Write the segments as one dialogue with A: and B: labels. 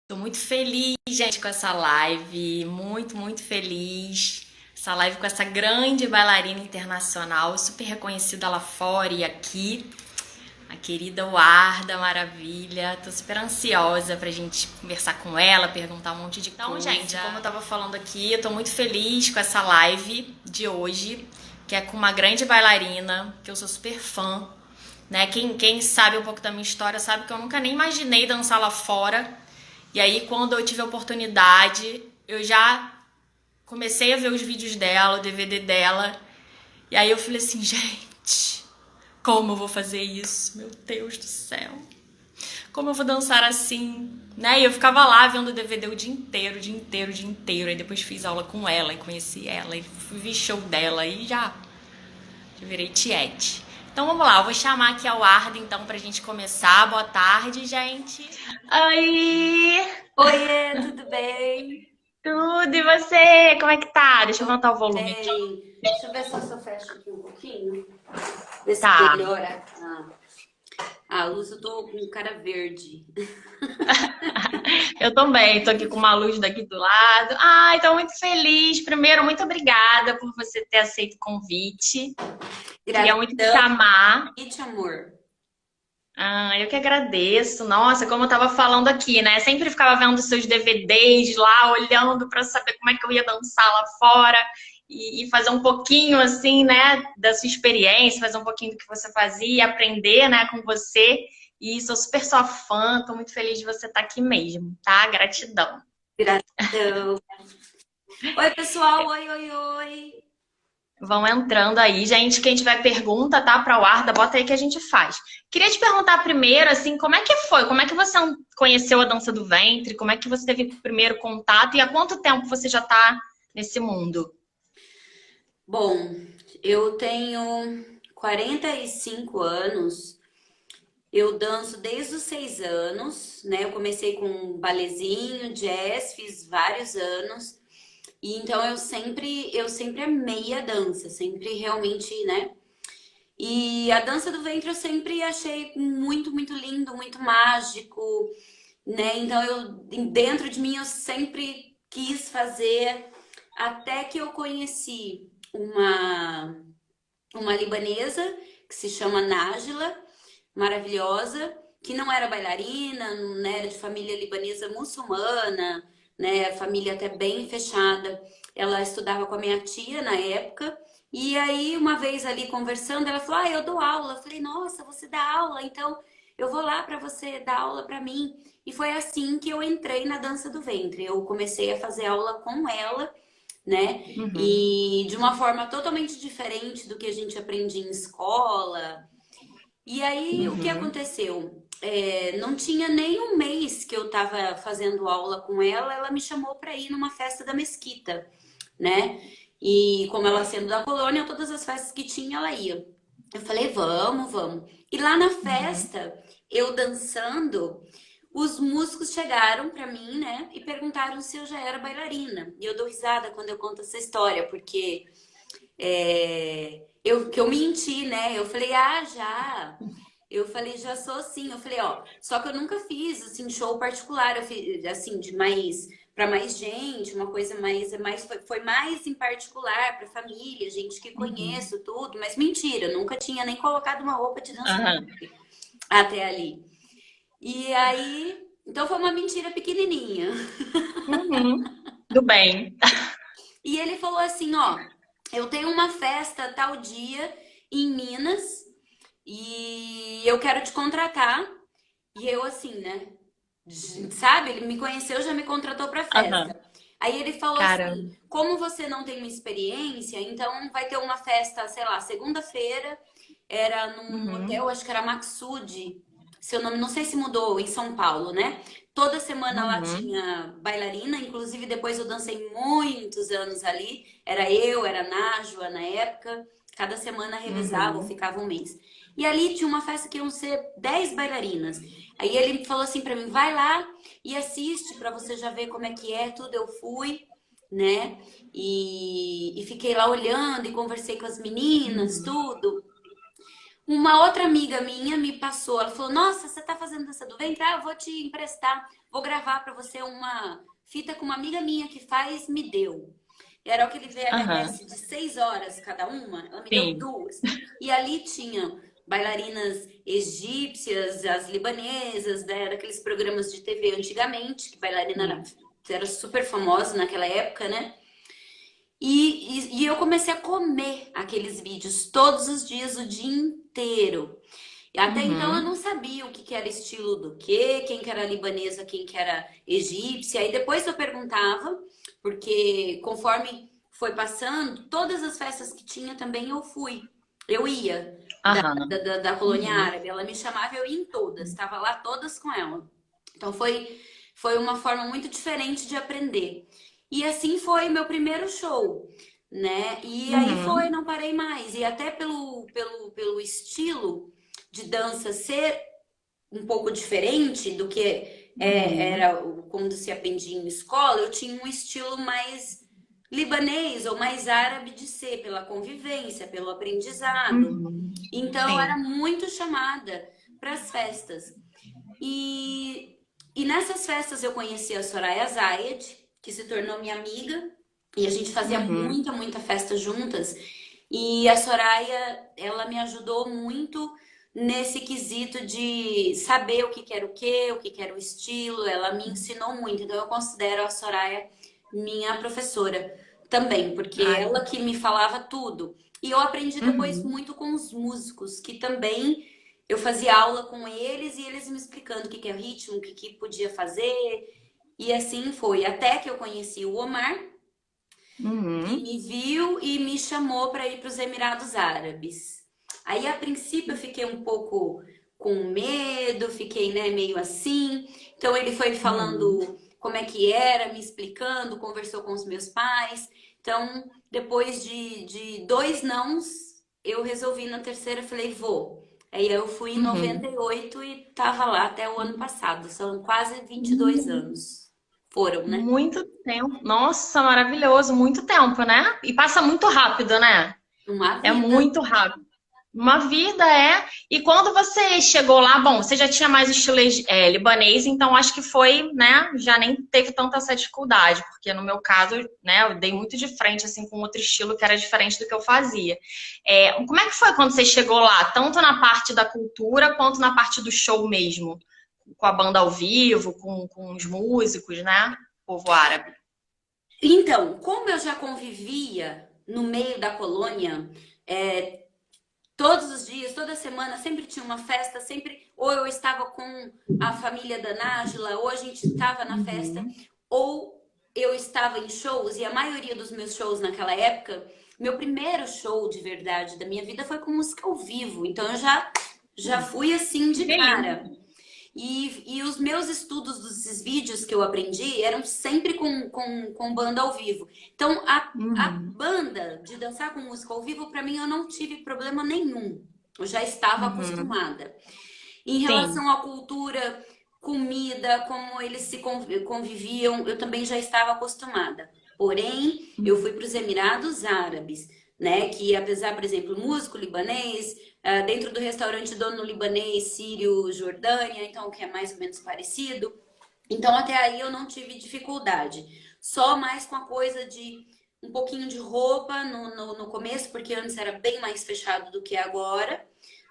A: Tô muito feliz, gente, com essa live. Muito, muito feliz. Essa live com essa grande bailarina internacional, super reconhecida lá fora e aqui. A querida Warda Maravilha. Tô super ansiosa pra gente conversar com ela, perguntar um monte de coisa. Então, gente, como eu tava falando aqui, eu tô muito feliz com essa live de hoje, que é com uma grande bailarina, que eu sou super fã, né? Quem sabe um pouco da minha história sabe que eu nunca nem imaginei dançar lá fora. E aí, quando eu tive a oportunidade, eu já comecei a ver os vídeos dela, o DVD dela. E aí eu falei assim, gente, como eu vou fazer isso? Meu Deus do céu. Como eu vou dançar assim? Né? E eu ficava lá vendo o DVD o dia inteiro, o dia inteiro, o dia inteiro. Aí depois fiz aula com ela e conheci ela e vi show dela e já virei tiete. Então vamos lá, eu vou chamar aqui a Arda então pra gente começar. Boa tarde, gente.
B: Oi! Oiê, tudo bem?
A: Tudo, e você? Como é que tá? Deixa eu
B: Tô
A: aumentar o volume aqui.
B: bem. Deixa eu ver se eu só fecho aqui um pouquinho. Ver se
A: Tá.
B: melhora. A luz, eu tô com cara verde.
A: Eu também, tô aqui com uma luz daqui do lado. Ai, tô muito feliz. Primeiro, muito obrigada por você ter aceito o convite. Queria muito te
B: Gratidão
A: chamar.
B: e te amor.
A: Eu que agradeço. Nossa, como eu tava falando aqui, né? Sempre ficava vendo seus DVDs lá, olhando pra saber como é que eu ia dançar lá fora e fazer um pouquinho, assim, né, da sua experiência, fazer um pouquinho do que você fazia, aprender, né, com você. E sou super sua fã, tô muito feliz de você estar aqui mesmo, tá? Gratidão.
B: Gratidão. Oi, pessoal. Oi, oi, oi.
A: Vão entrando aí, gente. Quem tiver pergunta, tá, pra Warda, bota aí que a gente faz. Queria te perguntar primeiro, assim, como é que foi? Como é que você conheceu a dança do ventre? Como é que você teve o primeiro contato? E há quanto tempo você já tá nesse mundo?
B: Bom, eu tenho 45 anos. Eu danço desde os 6 anos, né? Eu comecei com balezinho, jazz, fiz vários anos. E então eu sempre amei a dança, sempre realmente, né? E a dança do ventre eu sempre achei muito, muito lindo, muito mágico, né? Então eu dentro de mim eu sempre quis fazer até que eu conheci uma libanesa que se chama Nájila, maravilhosa, que não era bailarina, não era de família libanesa muçulmana, né? Família até bem fechada. Ela estudava com a minha tia na época. E aí, uma vez ali conversando, ela falou: Ah, eu dou aula. Eu falei: Nossa, você dá aula? Então eu vou lá para você dar aula para mim. E foi assim que eu entrei na dança do ventre. Eu comecei a fazer aula com ela, né?
A: Uhum,
B: E de uma forma totalmente diferente do que a gente aprende em escola. E aí, o que
A: uhum,
B: aconteceu? Não tinha nem um mês que eu estava fazendo aula com ela, ela me chamou para ir numa festa da Mesquita, né? E como ela sendo da colônia, todas as festas que tinha, ela ia. Eu falei, vamos, vamos. E lá na
A: uhum.
B: festa, eu dançando, os músicos chegaram para mim, né? E perguntaram se eu já era bailarina. E eu dou risada quando eu conto essa história, porque que eu menti, né? Eu falei, ah, já. Eu falei, já sou sim. Eu falei, ó, só que eu nunca fiz assim show particular, eu fiz assim de mais para mais gente, uma coisa mais foi mais em particular para família, gente que
A: Uhum.
B: conheço tudo, mas mentira, eu nunca tinha nem colocado uma roupa de dança do
A: Aham.
B: ventre até ali. E aí, então foi uma mentira pequenininha.
A: Uhum. Do bem.
B: E ele falou assim, ó, eu tenho uma festa tal dia em Minas e eu quero te contratar. E eu assim, né? Sabe? Ele me conheceu, já me contratou pra
A: Aham.
B: festa. Aí ele falou
A: Cara.
B: assim: como você não tem uma experiência, então vai ter uma festa, sei lá, segunda-feira. Era num
A: Uhum.
B: hotel, acho que era Maxud, seu nome, não sei se mudou, em São Paulo, né? Toda semana lá
A: Uhum.
B: tinha bailarina, inclusive depois eu dancei muitos anos ali. Era eu, era a Nájua na época. Cada semana revezava ou
A: Uhum.
B: ficava um mês. E ali tinha uma festa que iam ser 10 bailarinas. Aí ele falou assim pra mim: vai lá e assiste pra você já ver como é que é tudo. Eu fui, né? E fiquei lá olhando e conversei com as meninas,
A: Uhum.
B: tudo. Uma outra amiga minha me passou, ela falou: Nossa, você tá fazendo dança do ventre? Ah, eu vou te emprestar, vou gravar pra você uma fita com uma amiga minha que faz, me deu. Era aquele
A: Aham.
B: VHS de 6 horas cada uma, ela me deu
A: Sim.
B: duas. E ali tinha bailarinas egípcias, as libanesas, né, daqueles programas de TV antigamente, que bailarina
A: Sim.
B: era super famosa naquela época, né? E eu comecei a comer aqueles vídeos todos os dias, o dia inteiro. E até então eu
A: Uhum.
B: não sabia o que que era estilo do quê, quem que era libanesa, quem que era egípcia. Aí depois eu perguntava, porque conforme foi passando, todas as festas que tinha também eu fui. Eu ia
A: Aham.
B: da colônia
A: Uhum.
B: árabe. Ela me chamava, eu ia em todas. Estava lá todas com ela. Então foi uma forma muito diferente de aprender. E assim foi meu primeiro show, né? E aí foi,
A: Uhum.
B: não parei mais. E até pelo estilo de dança ser um pouco diferente do que
A: Uhum.
B: era quando se aprendia em escola, eu tinha um estilo mais libanês ou mais árabe de ser, pela convivência, pelo aprendizado.
A: Uhum.
B: Então, eu era
A: Sim.
B: muito chamada para as festas. E nessas festas eu conheci a Soraya Zayed, que se tornou minha amiga, e a gente fazia
A: Uhum.
B: muita festa juntas. E a Soraya, ela me ajudou muito nesse quesito de saber o que que era o quê, o que que era o estilo. Ela me ensinou muito. Então eu considero a Soraya minha professora também, porque
A: Ai.
B: ela que me falava tudo. E eu aprendi depois
A: Uhum.
B: muito com os músicos, que também eu fazia aula com eles e eles me explicando o que que é o ritmo, o que que podia fazer. E assim foi, até que eu conheci o Omar, que
A: Uhum.
B: me viu e me chamou para ir para os Emirados Árabes. Aí, a princípio, eu fiquei um pouco com medo, fiquei, né, meio assim. Então, ele foi
A: Uhum.
B: falando como é que era, me explicando, conversou com os meus pais. Então, depois de dois nãos, eu resolvi na terceira, falei, vou. Aí eu fui em
A: Uhum.
B: 98 e tava lá até o ano passado. São quase 22
A: Uhum.
B: anos. Foram, né?
A: Muito tempo. Nossa, maravilhoso. Muito tempo, né? E passa muito rápido, né?
B: Uma
A: É
B: vida.
A: muito rápido. Uma vida é. E quando você chegou lá, bom, você já tinha mais estilo libanês, então acho que foi, né? Já nem teve tanta essa dificuldade, porque no meu caso, né, eu dei muito de frente assim com outro estilo que era diferente do que eu fazia. Como é que foi quando você chegou lá, tanto na parte da cultura quanto na parte do show mesmo, com a banda ao vivo, com os músicos, né? Povo árabe.
B: Então, como eu já convivia no meio da colônia, é, todos os dias, toda semana, sempre tinha uma festa, sempre, ou eu estava com a família da Nájila, ou a gente estava na festa,
A: Uhum.
B: ou eu estava em shows, e a maioria dos meus shows naquela época, meu primeiro show de verdade da minha vida foi com música ao vivo, então eu já fui assim de
A: Que lindo.
B: cara. E os meus estudos desses vídeos que eu aprendi eram sempre com banda ao vivo. Então, a
A: Uhum.
B: banda de dançar com música ao vivo, para mim, eu não tive problema nenhum. Eu já estava
A: Uhum.
B: acostumada. Em
A: Sim.
B: relação à cultura, comida, como eles se conviviam, eu também já estava acostumada. Porém, eu fui para os Emirados Árabes, né? Que apesar, por exemplo, músico libanês, dentro do restaurante dono libanês, sírio, Jordânia, então que é mais ou menos parecido. Então até aí eu não tive dificuldade. Só mais com a coisa de um pouquinho de roupa no começo, porque antes era bem mais fechado do que agora,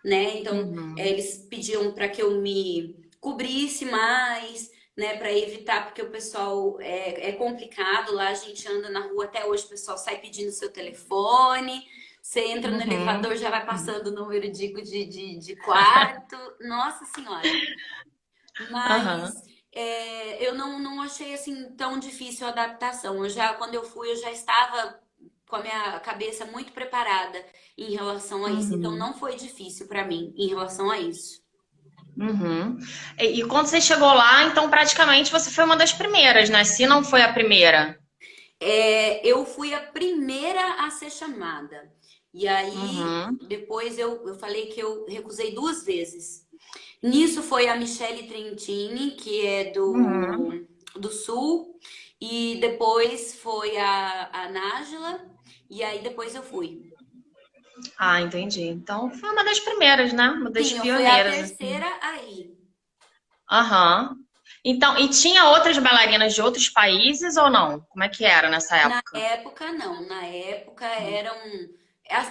B: né? Então
A: Uhum.
B: eles pediam para que eu me cobrisse mais, né? Para evitar, porque o pessoal é complicado lá, a gente anda na rua até hoje, o pessoal sai pedindo seu telefone. Você entra no elevador,
A: Uhum.
B: já vai passando o número, digo, de quarto. Nossa Senhora.
A: Aham.
B: Mas eu não achei assim tão difícil a adaptação. Quando eu fui, eu já estava com a minha cabeça muito preparada em relação a isso. Então
A: Uhum.
B: não foi difícil para mim em relação a isso.
A: Uhum. E quando você chegou lá, então praticamente você foi uma das primeiras, né? Se não foi a primeira.
B: Eu fui a primeira a ser chamada. E aí,
A: Uhum.
B: depois eu falei que eu recusei duas vezes. Nisso foi a Michele Trentini, que é
A: Uhum.
B: do Sul, e depois foi a Nájila, e aí depois eu fui.
A: Ah, entendi. Então foi uma das primeiras, né? Uma das
B: Sim, eu fui a
A: pioneiras, assim.
B: terceira aí.
A: Aham. Então, e tinha outras bailarinas de outros países ou não? Como é que era nessa
B: Na
A: época?
B: época, não. Na época eram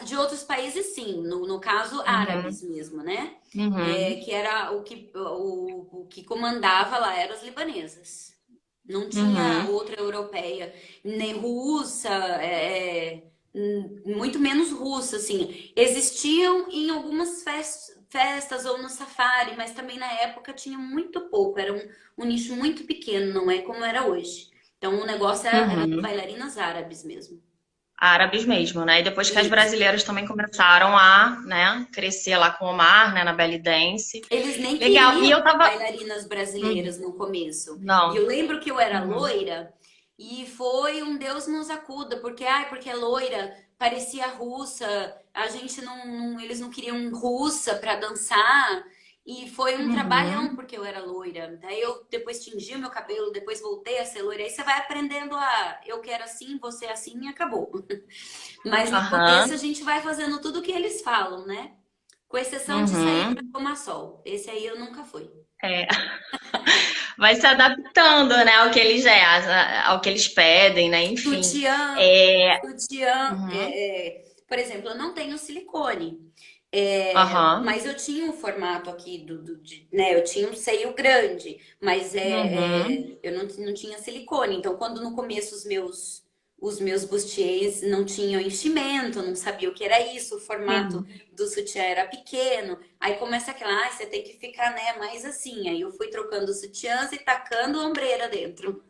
B: de outros países, sim. No caso,
A: Uhum,
B: árabes mesmo, né? É,
A: uhum,
B: que era o que comandava lá eram as libanesas. Não tinha
A: uhum,
B: outra europeia, nem russa, muito menos russa, assim. Existiam em algumas festas ou no safari, mas também na época tinha muito pouco. Era um nicho muito pequeno, não é como era hoje. Então o negócio era as
A: uhum.
B: bailarinas árabes mesmo.
A: Árabes mesmo, né? E depois que as
B: Isso.
A: brasileiras também começaram a, né, crescer lá com o Omar, né, na Belly Dance.
B: Eles nem
A: Legal. E
B: queriam
A: eu tava.
B: bailarinas brasileiras
A: Uhum,
B: no começo. E
A: não.
B: eu lembro que eu era
A: Uhum,
B: loira e foi um Deus nos acuda, porque ai, porque é loira, parecia russa, a gente eles não queriam russa para dançar. E foi um trabalhão
A: uhum,
B: porque eu era loira. Daí eu depois tingi o meu cabelo, depois voltei a ser loira. Aí você vai aprendendo a eu quero assim, você é assim e acabou. Mas no começo a
A: aham,
B: gente vai fazendo tudo o que eles falam, né? Com exceção de sair para
A: uhum.
B: tomar sol. Esse aí eu nunca fui.
A: É. Vai se adaptando, né, ao que eles pedem, né? Enfim.
B: Sutiã,
A: É.
B: sutiã,
A: Uhum,
B: por exemplo, eu não tenho silicone.
A: aham,
B: Mas eu tinha um formato aqui né? Eu tinha um seio grande, mas
A: uhum,
B: eu não tinha silicone. Então, quando no começo os meus bustiers não tinham enchimento, não sabia o que era isso, o formato
A: sim.
B: do sutiã era pequeno. Aí começa aquela, você tem que ficar, né, mais assim. Aí eu fui trocando sutiãs e tacando ombreira dentro.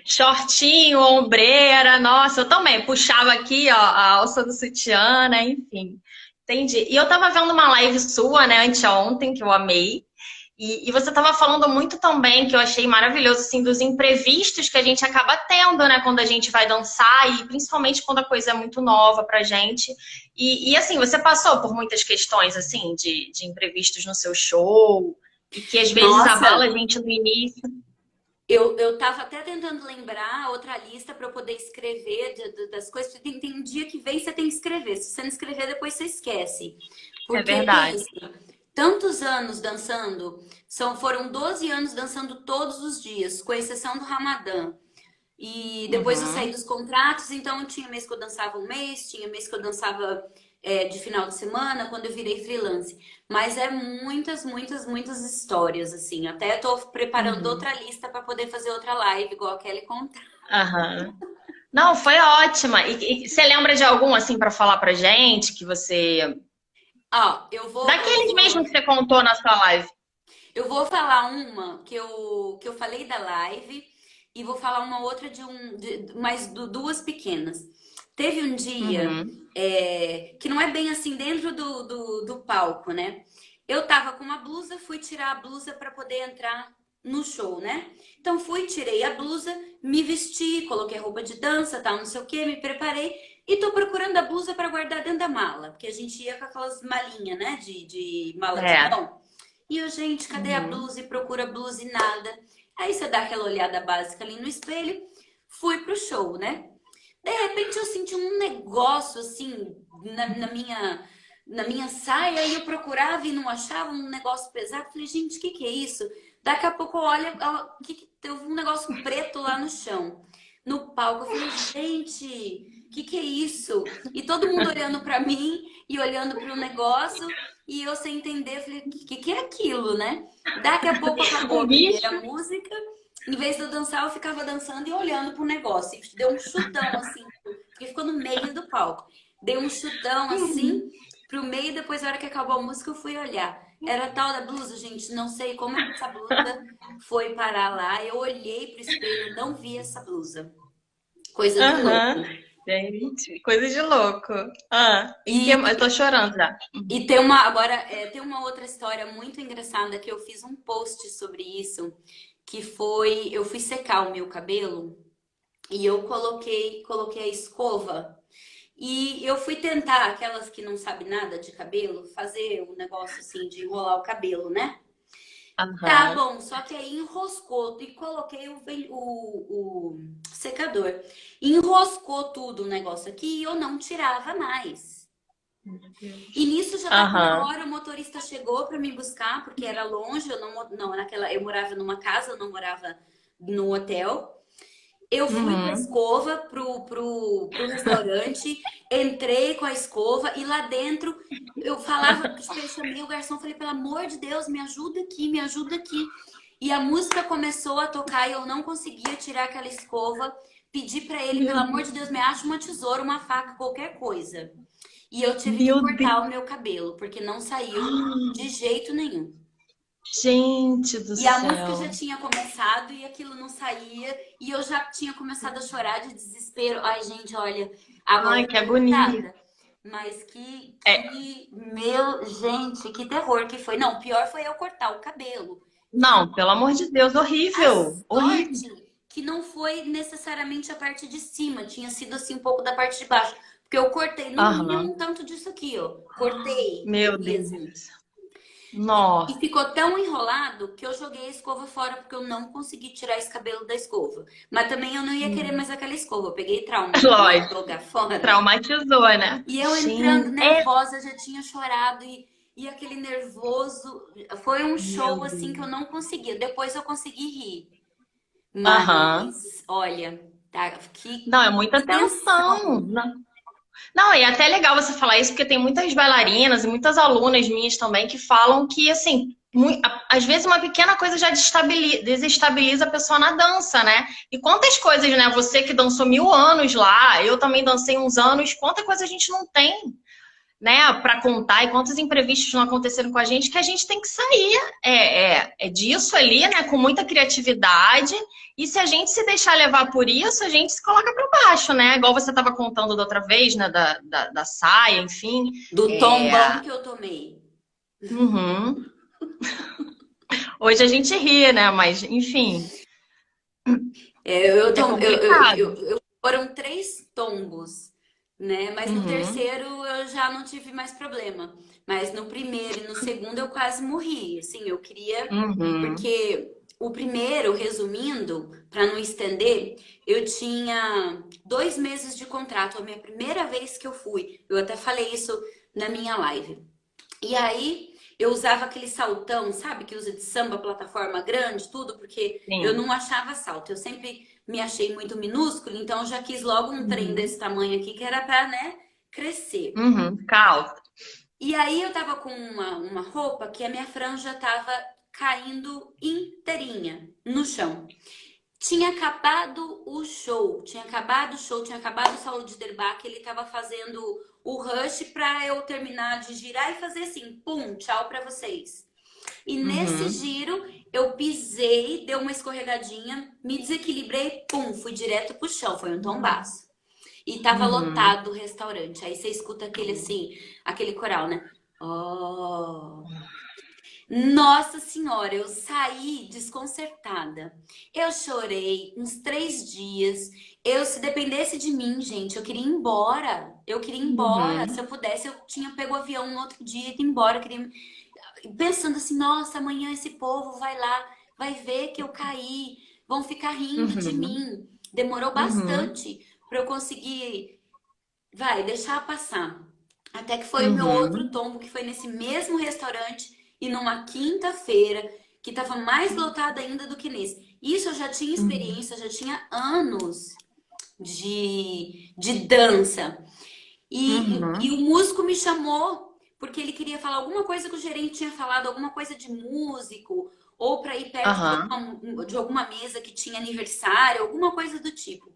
A: Shortinho, ombreira, nossa, eu também puxava aqui, ó, a alça do sutiã, né? Enfim, entendi. E eu tava vendo uma live sua, né, anteontem, que eu amei, e você tava falando muito também, que eu achei maravilhoso, assim, dos imprevistos que a gente acaba tendo, né, quando a gente vai dançar, e principalmente quando a coisa é muito nova pra gente. Assim, você passou por muitas questões, assim, de imprevistos no seu show, e que às vezes abala
B: Nossa,
A: a gente no início.
B: eu tava até tentando lembrar outra lista para eu poder escrever das coisas. Tem um dia que vem, você tem que escrever. Se você não escrever, depois você esquece.
A: É
B: Porque
A: verdade.
B: pensa, tantos anos dançando, foram 12 anos dançando todos os dias, com exceção do Ramadã. E depois eu saí
A: Uhum.
B: dos contratos, então tinha mês que eu dançava um mês, tinha mês que eu dançava de final de semana, quando eu virei freelance. Mas é muitas, muitas, muitas histórias, assim. Até tô preparando
A: Uhum.
B: outra lista para poder fazer outra live, igual a Kelly contar.
A: Aham. Não, foi ótima. E você lembra de algum assim pra falar pra gente que você
B: Ó, eu vou, eu
A: daqueles mesmo que
B: vou,
A: você contou na sua live?
B: eu vou falar uma que eu falei da live e vou falar uma outra mais duas pequenas. Teve um dia
A: Uhum.
B: que não é bem assim dentro do palco, né? Eu tava com uma blusa, fui tirar a blusa para poder entrar no show, né? Então fui, tirei a blusa, me vesti, coloquei roupa de dança, tal, não sei o que, me preparei e tô procurando a blusa para guardar dentro da mala, porque a gente ia com aquelas malinhas, né? De mala de
A: É.
B: mão. E eu, gente, cadê a
A: Uhum.
B: blusa? E procura a blusa e nada. Aí você dá aquela olhada básica ali no espelho, fui pro show, né? De repente eu senti um negócio assim na minha saia e eu procurava e não achava um negócio pesado. Falei, gente, o que que é isso? Daqui a pouco eu olho, eu vi um negócio preto lá no chão, no palco. Eu falei, gente, o que que é isso? E todo mundo olhando pra mim e olhando pro negócio e eu sem entender, falei, o que é aquilo, né? Daqui a pouco acabou
A: Um
B: a
A: bicho.
B: primeira música. Em vez de eu dançar, eu ficava dançando e olhando pro negócio. E deu um chutão assim, porque ficou no meio do palco. Dei um chutão assim pro meio, depois, na hora que acabou a música, eu fui olhar. Era a tal da blusa, gente. Não sei como essa blusa foi parar lá. Eu olhei pro espelho, não vi essa blusa. Coisa de
A: Aham.
B: louco.
A: Gente, coisa de louco. Ah, eu tô
B: E,
A: chorando já.
B: e tem uma, agora, tem uma outra história muito engraçada que eu fiz um post sobre isso, que foi, eu fui secar o meu cabelo e eu coloquei a escova. E eu fui tentar, aquelas que não sabem nada de cabelo, fazer um negócio assim de enrolar o cabelo, né? Tá
A: Aham.
B: bom, só que aí enroscou e coloquei o secador. Enroscou tudo o negócio aqui e eu não tirava mais.
A: Meu
B: E
A: Deus.
B: nisso já tava na
A: Aham.
B: hora, o motorista chegou para me buscar, porque era longe, eu não, naquela, eu morava numa casa, eu não morava no hotel. Eu fui com a
A: Uhum.
B: escova pro restaurante, entrei com a escova e lá dentro eu falava, tipo, eu chamei o garçom, falei, pelo amor de Deus, me ajuda aqui, me ajuda aqui. E a música começou a tocar e eu não conseguia tirar aquela escova. Pedi para ele, pelo
A: Meu
B: amor de
A: Deus.
B: Deus, me acha uma tesoura, uma faca, qualquer coisa. E eu tive que
A: Meu
B: cortar o
A: Deus.
B: meu cabelo, porque não saiu de jeito nenhum.
A: Gente do
B: E a música
A: céu.
B: já tinha começado e aquilo não saía, e eu já tinha começado a chorar de desespero. Ai, gente, olha, agora
A: Ai,
B: eu
A: que
B: tô
A: agonia.
B: irritada. Mas
A: É,
B: meu, gente, que terror que foi. Não, pior foi eu cortar o cabelo.
A: não, pelo amor de Deus,
B: A
A: horrível. Horrível.
B: sorte que não foi necessariamente a parte de cima, tinha sido assim um pouco da parte de baixo. Porque eu cortei no mínimo
A: Aham.
B: um tanto disso aqui, ó. Cortei
A: Meu
B: mesmo.
A: Deus.
B: E
A: Nossa.
B: ficou tão enrolado que eu joguei a escova fora porque eu não consegui tirar esse cabelo da escova. Mas também eu não ia querer mais aquela escova. Eu peguei trauma de
A: Lógico.
B: jogar fora.
A: Traumatizou, né?
B: E eu entrando
A: Gente. É.
B: nervosa, já tinha chorado e aquele nervoso. Foi um
A: Meu
B: show assim que eu
A: Deus.
B: não conseguia. Depois eu consegui rir.
A: Aham.
B: Mas, olha, tá,
A: Não, é muita
B: que
A: tensão.
B: tensão.
A: Não, não, e é até legal você falar isso, porque tem muitas bailarinas e muitas alunas minhas também que falam que, assim, às vezes uma pequena coisa já desestabiliza a pessoa na dança, né? E quantas coisas, né? Você que dançou 1000 anos lá, eu também dancei uns anos, quanta coisa a gente não tem, né, para contar e quantos imprevistos não aconteceram com a gente que a gente tem que sair é disso ali, né, com muita criatividade. E se a gente se deixar levar por isso, a gente se coloca para baixo, né? Igual você estava contando da outra vez, né, da saia, enfim.
B: Do
A: É,
B: tombão que eu tomei.
A: uhum. Hoje a gente ri, né? Mas, enfim,
B: É,
A: é complicado.
B: foram 3 tombos, né? Mas no
A: Uhum,
B: terceiro eu já não tive mais problema. Mas no primeiro e no segundo eu quase morri. Assim, eu queria.
A: uhum,
B: Porque o primeiro, resumindo, para não estender, eu tinha 2 meses de contrato, a minha primeira vez que eu fui. Eu até falei isso na minha live. E aí eu usava aquele saltão, sabe, que usa de samba, plataforma grande, tudo, porque eu
A: sim.
B: não achava salto. Eu sempre me achei muito minúsculo, então eu já quis logo um trem
A: Uhum,
B: desse tamanho aqui, que era pra, né, crescer.
A: uhum, calça.
B: E aí eu tava com uma roupa que a minha franja tava caindo inteirinha no chão. Tinha acabado o show, tinha acabado o show, tinha acabado o Saúde de Derbach, ele tava fazendo o rush pra eu terminar de girar e fazer assim, pum, tchau pra vocês. E nesse
A: Uhum,
B: giro eu pisei, deu uma escorregadinha, me desequilibrei, pum, fui direto pro chão, foi um tombaço. E tava
A: uhum.
B: lotado o restaurante. Aí você escuta aquele assim, aquele coral, né? Oh, nossa senhora, eu saí desconcertada. Eu chorei uns 3 dias. Eu, se dependesse de mim, gente, eu queria ir embora. Eu queria ir embora. Se
A: Uhum.
B: eu pudesse, eu tinha pego o avião no outro dia e ido embora. Eu queria... Pensando assim, nossa, amanhã esse povo vai lá, vai ver que eu caí, vão ficar rindo de
A: Uhum,
B: mim. Demorou
A: uhum,
B: bastante para eu conseguir, vai, deixar passar. Até que foi o meu outro
A: uhum,
B: tombo, que foi nesse mesmo restaurante e numa quinta-feira, que estava mais lotada ainda do que nesse. Isso eu já tinha
A: uhum,
B: experiência, já tinha anos de dança. E
A: uhum.
B: o músico me chamou porque ele queria falar alguma coisa que o gerente tinha falado, alguma coisa de músico, ou para ir perto
A: Aham.
B: de alguma mesa que tinha aniversário, alguma coisa do tipo.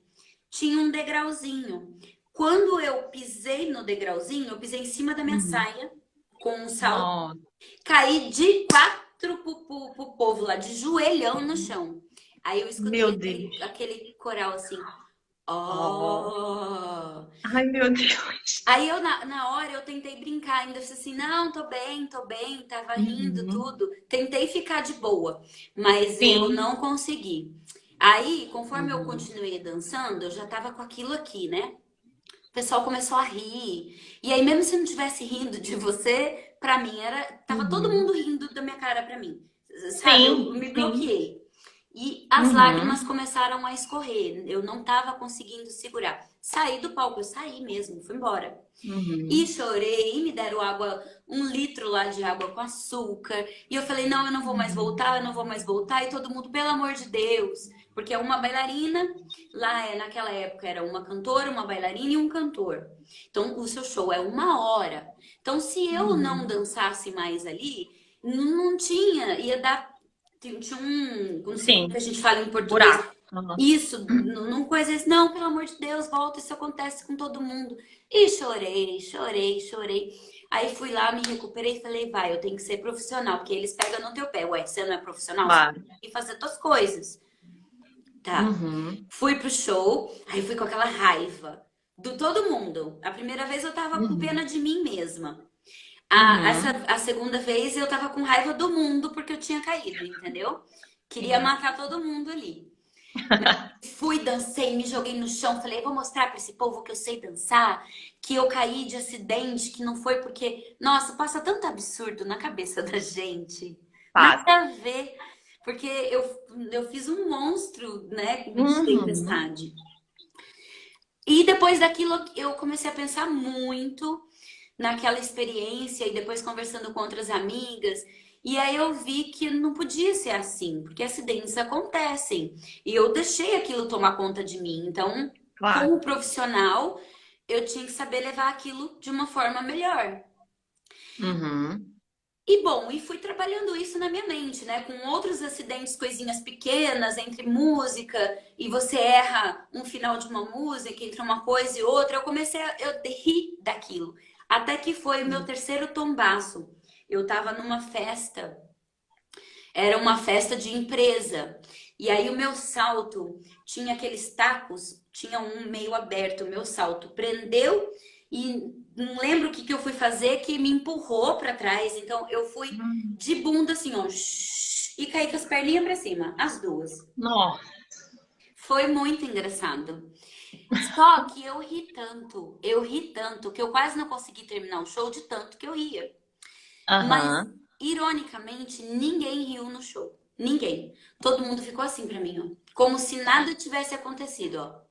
B: Tinha um degrauzinho. Quando eu pisei no degrauzinho, eu pisei em cima da minha
A: Uhum.
B: saia com um salto,
A: Nossa.
B: caí de quatro pro povo lá, de joelhão no chão. Aí eu
A: Meu
B: escutei
A: Deus.
B: aquele coral assim,
A: Oh.
B: ó.
A: Ai, meu Deus.
B: Aí eu, na hora, eu tentei brincar ainda. Eu falei assim, não, tô bem, tava rindo,
A: Uhum.
B: tudo. Tentei ficar de boa, mas eu
A: Sim.
B: não consegui. Aí, conforme eu
A: Uhum.
B: continuei dançando, eu já tava com aquilo aqui, né? O pessoal começou a rir. E aí, mesmo se não tivesse rindo de você, pra mim era. Tava todo
A: Uhum.
B: mundo rindo da minha cara pra mim. Sabe? Eu
A: Sim,
B: me
A: sim.
B: bloqueei. E as lágrimas
A: Uhum.
B: começaram a escorrer. Eu não estava conseguindo segurar. Saí do palco, eu saí mesmo, fui embora. E
A: Uhum.
B: chorei, e me deram água, 1 litro lá de água com açúcar. E eu falei, não, eu não vou mais voltar, eu não vou mais voltar. E todo mundo, pelo amor de Deus, porque é uma bailarina, lá naquela época era uma cantora, uma bailarina e um cantor. Então o seu show é 1 hora. Então se eu não
A: Uhum.
B: dançasse mais ali, não tinha, ia dar, tinha um, não sei como que a
A: Sim,
B: gente fala em português,
A: buraco. Uhum.
B: isso, não coisa isso, não, pelo amor de Deus, volta, isso acontece com todo mundo. E chorei, chorei, chorei. Aí fui lá, me recuperei e falei, vai, eu tenho que ser profissional, porque eles pegam no teu pé. Ué, você não é profissional, você
A: Claro.
B: tem que fazer tuas coisas. Tá.
A: Uhum.
B: Fui pro show, aí fui com aquela raiva do todo mundo. A primeira vez eu tava com pena
A: Uhum.
B: de mim mesma.
A: Uhum.
B: A segunda vez eu tava com raiva do mundo porque eu tinha caído, entendeu? Queria
A: Sim.
B: matar todo mundo ali. Fui, dancei, me joguei no chão, falei, vou mostrar pra esse povo que eu sei dançar, que eu caí de acidente, que não foi porque, nossa, passa tanto absurdo na cabeça da gente. Nada
A: Passa.
B: a ver, porque eu fiz um monstro, né, de
A: Uhum.
B: tempestade. E depois daquilo eu comecei a pensar muito naquela experiência e depois conversando com outras amigas. E aí eu vi que não podia ser assim, porque acidentes acontecem. E eu deixei aquilo tomar conta de mim. Então,
A: Claro.
B: como profissional, eu tinha que saber levar aquilo de uma forma melhor.
A: Uhum.
B: E bom, e fui trabalhando isso na minha mente, né? Com outros acidentes, coisinhas pequenas entre música e você erra um final de uma música entre uma coisa e outra. Eu comecei a eu ri daquilo. Até que foi o meu terceiro tombaço. Eu tava numa festa, era uma festa de empresa. E aí o meu salto tinha aqueles tacos, tinha um meio aberto, o meu salto prendeu e não lembro o que que eu fui fazer que me empurrou para trás. Então eu fui
A: Uhum.
B: de bunda assim, ó, e caí com as perninhas para cima, as duas.
A: Nossa.
B: Foi muito engraçado. Só que eu ri tanto que eu quase não consegui terminar o show de tanto que eu ria. Mas,
A: Aham.
B: ironicamente, ninguém riu no show. Ninguém. Todo mundo ficou assim pra mim, ó. Como se nada tivesse acontecido, ó.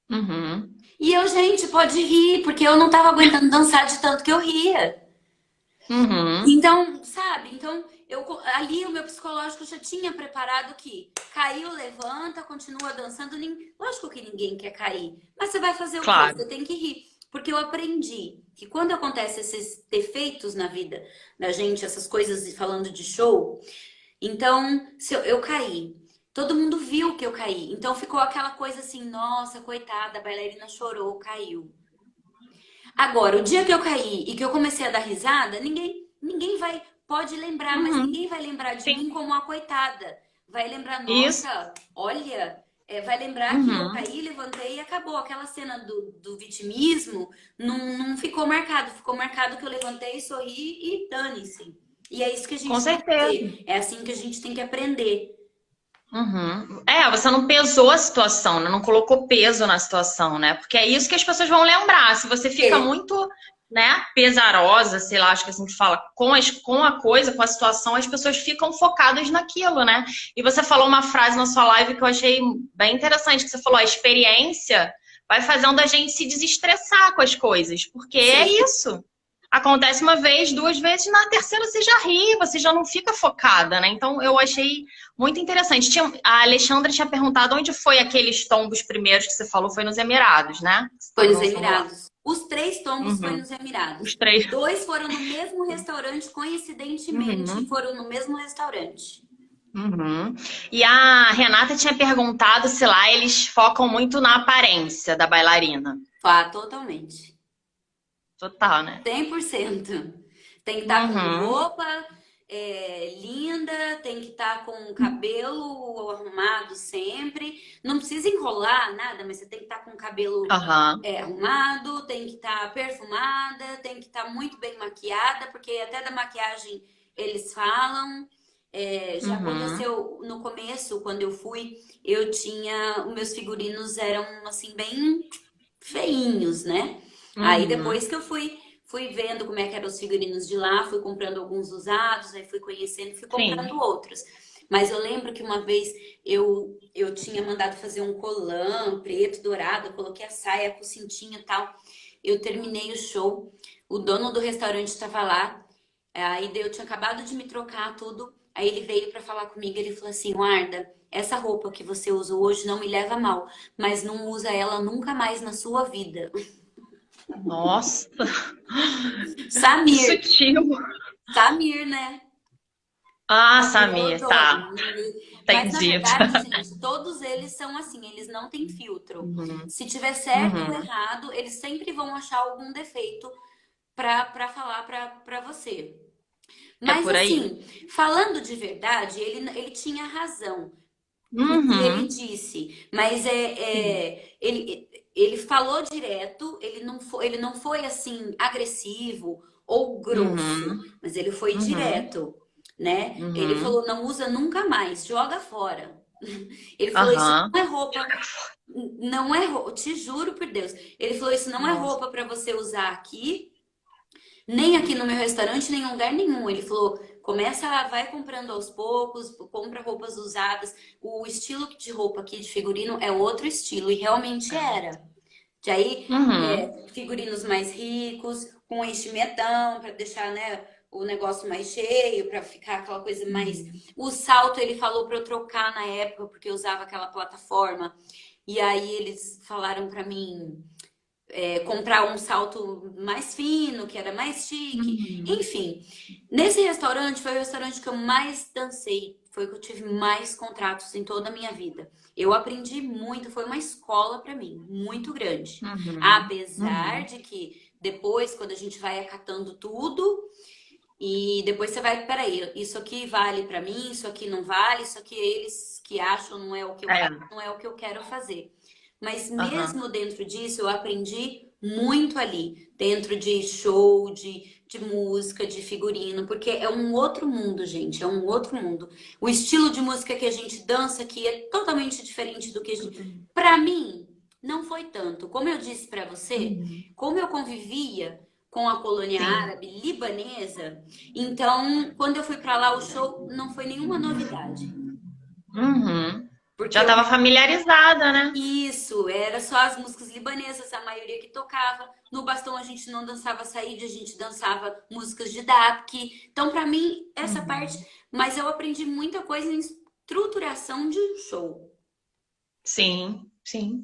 A: Uhum.
B: E eu, gente, pode rir, porque eu não tava aguentando dançar de tanto que eu ria.
A: Uhum.
B: Então, sabe? Então, ali o meu psicológico já tinha preparado que caiu, levanta, continua dançando. Lógico que ninguém quer cair. Mas você vai fazer o quê?
A: Claro.
B: Você tem que rir. Porque eu aprendi que quando acontecem esses defeitos na vida da gente, essas coisas falando de show, então, se eu caí, todo mundo viu que eu caí. Então ficou aquela coisa assim, nossa, coitada, a bailarina chorou, caiu. Agora, o dia que eu caí e que eu comecei a dar risada, ninguém vai, pode lembrar, mas
A: Uhum.
B: ninguém vai lembrar de
A: Sim.
B: mim como a coitada. Vai lembrar,
A: Isso.
B: nossa, olha, vai lembrar que eu
A: Uhum.
B: caí, levantei e acabou. Aquela cena do vitimismo não ficou marcado, ficou marcado que eu levantei, sorri e dane-se. E é isso que a
A: Com
B: gente tem que
A: certeza.
B: ter, é assim que a gente tem que aprender.
A: Uhum. É, você não pesou a situação, né? Não colocou peso na situação, né? Porque é isso que as pessoas vão lembrar. Se você fica
B: É,
A: muito, né, pesarosa, sei lá, acho que assim que fala, com a coisa, com a situação, as pessoas ficam focadas naquilo, né? E você falou uma frase na sua live que eu achei bem interessante, que você falou, a experiência vai fazendo a gente se desestressar com as coisas, porque é
B: sim.
A: isso. Acontece uma vez, duas vezes, na terceira você já ri, você já não fica focada, né? Então eu achei muito interessante. A Alexandra tinha perguntado onde foi aqueles tombos primeiros que você falou, foi nos Emirados, né? Você
B: Foi
A: estava
B: nos
A: dançando lá.
B: Emirados. Os 3 tombos foi
A: Uhum.
B: nos Emirados.
A: Os três.
B: 2 foram no mesmo restaurante, coincidentemente,
A: Uhum.
B: foram no mesmo restaurante.
A: Uhum. E a Renata tinha perguntado se lá eles focam muito na aparência da bailarina.
B: Totalmente.
A: Total, né?
B: 100%. Tem que estar com
A: Uhum.
B: roupa linda, tem que estar com o cabelo arrumado sempre. Não precisa enrolar nada, mas você tem que estar com o cabelo
A: Aham.
B: arrumado, tem que estar perfumada, tem que estar muito bem maquiada, porque até da maquiagem eles falam. Já
A: Uhum.
B: aconteceu no começo, quando eu fui, eu tinha. Os meus figurinos eram assim, bem feinhos, né? Aí
A: Uhum.
B: depois que eu fui vendo como é que eram os figurinos de lá, fui comprando alguns usados, aí fui conhecendo, fui
A: Sim.
B: comprando outros. Mas eu lembro que uma vez eu tinha mandado fazer um colã preto, dourado, eu coloquei a saia com cintinho e tal. Eu terminei o show, o dono do restaurante estava lá, aí eu tinha acabado de me trocar tudo, aí ele veio pra falar comigo, ele falou assim, Warda, essa roupa que você usa hoje não me leva a mal, mas não usa ela nunca mais na sua vida.
A: Nossa, que
B: Samir,
A: sutil.
B: Samir, né?
A: Ah,
B: O
A: Samir, tá.
B: dono. Mas na
A: Entendi.
B: verdade, gente, todos eles são assim, eles não têm filtro.
A: Uhum,
B: Se tiver certo ou
A: uhum.
B: errado, eles sempre vão achar algum defeito pra falar pra você.
A: É
B: Mas
A: por aí.
B: assim, falando de verdade, ele tinha razão no que ele
A: Uhum.
B: disse. Mas
A: Sim.
B: ele falou direto, ele não foi assim agressivo ou grosso,
A: Uhum,
B: mas ele foi
A: uhum,
B: direto, né? Ele
A: uhum.
B: falou, não usa nunca mais, joga fora. Ele falou, isso
A: Aham.
B: não é roupa, não é roupa, te juro por Deus. Ele falou, isso não é
A: Nossa.
B: roupa para você usar aqui, nem aqui no meu restaurante, nem em lugar nenhum. Ele falou: vai comprando aos poucos, compra roupas usadas. O estilo de roupa aqui de figurino é outro estilo, e realmente era. De aí,
A: Uhum,
B: figurinos mais ricos, com enchimentão, para deixar, né, o negócio mais cheio, para ficar aquela coisa mais.
A: uhum.
B: O salto ele falou para eu trocar na época, porque eu usava aquela plataforma. E aí eles falaram para mim comprar um salto mais fino, que era mais chique.
A: Uhum.
B: Enfim, nesse restaurante foi o restaurante que eu mais dancei. Foi o que eu tive mais contratos em toda a minha vida. Eu aprendi muito, foi uma escola para mim, muito grande.
A: Uhum,
B: Apesar
A: uhum,
B: de que depois, quando a gente vai acatando tudo, e depois você vai, peraí, isso aqui vale para mim, isso aqui não vale, isso aqui eles que acham não é o que eu
A: é,
B: acho, não é o que eu quero fazer. Mas
A: aham,
B: mesmo dentro disso, eu aprendi muito ali, dentro de show, de música, de figurino, porque é um outro mundo, gente, é um outro mundo. O estilo de música que a gente dança aqui é totalmente diferente do que a gente.
A: Tudo.
B: Para mim, não foi tanto. Como eu disse para você,
A: Uhum.
B: como eu convivia com a colônia
A: Sim.
B: árabe libanesa, então quando eu fui para lá, o show não foi nenhuma novidade.
A: Uhum.
B: Porque
A: Já
B: eu
A: estava familiarizada, né?
B: isso, era só as músicas libanesas, a maioria que tocava. No bastão a gente não dançava saída, a gente dançava músicas de daqui. Então, para mim, essa parte.
A: Uhum.
B: Mas eu aprendi muita coisa em estruturação de show.
A: Sim, sim.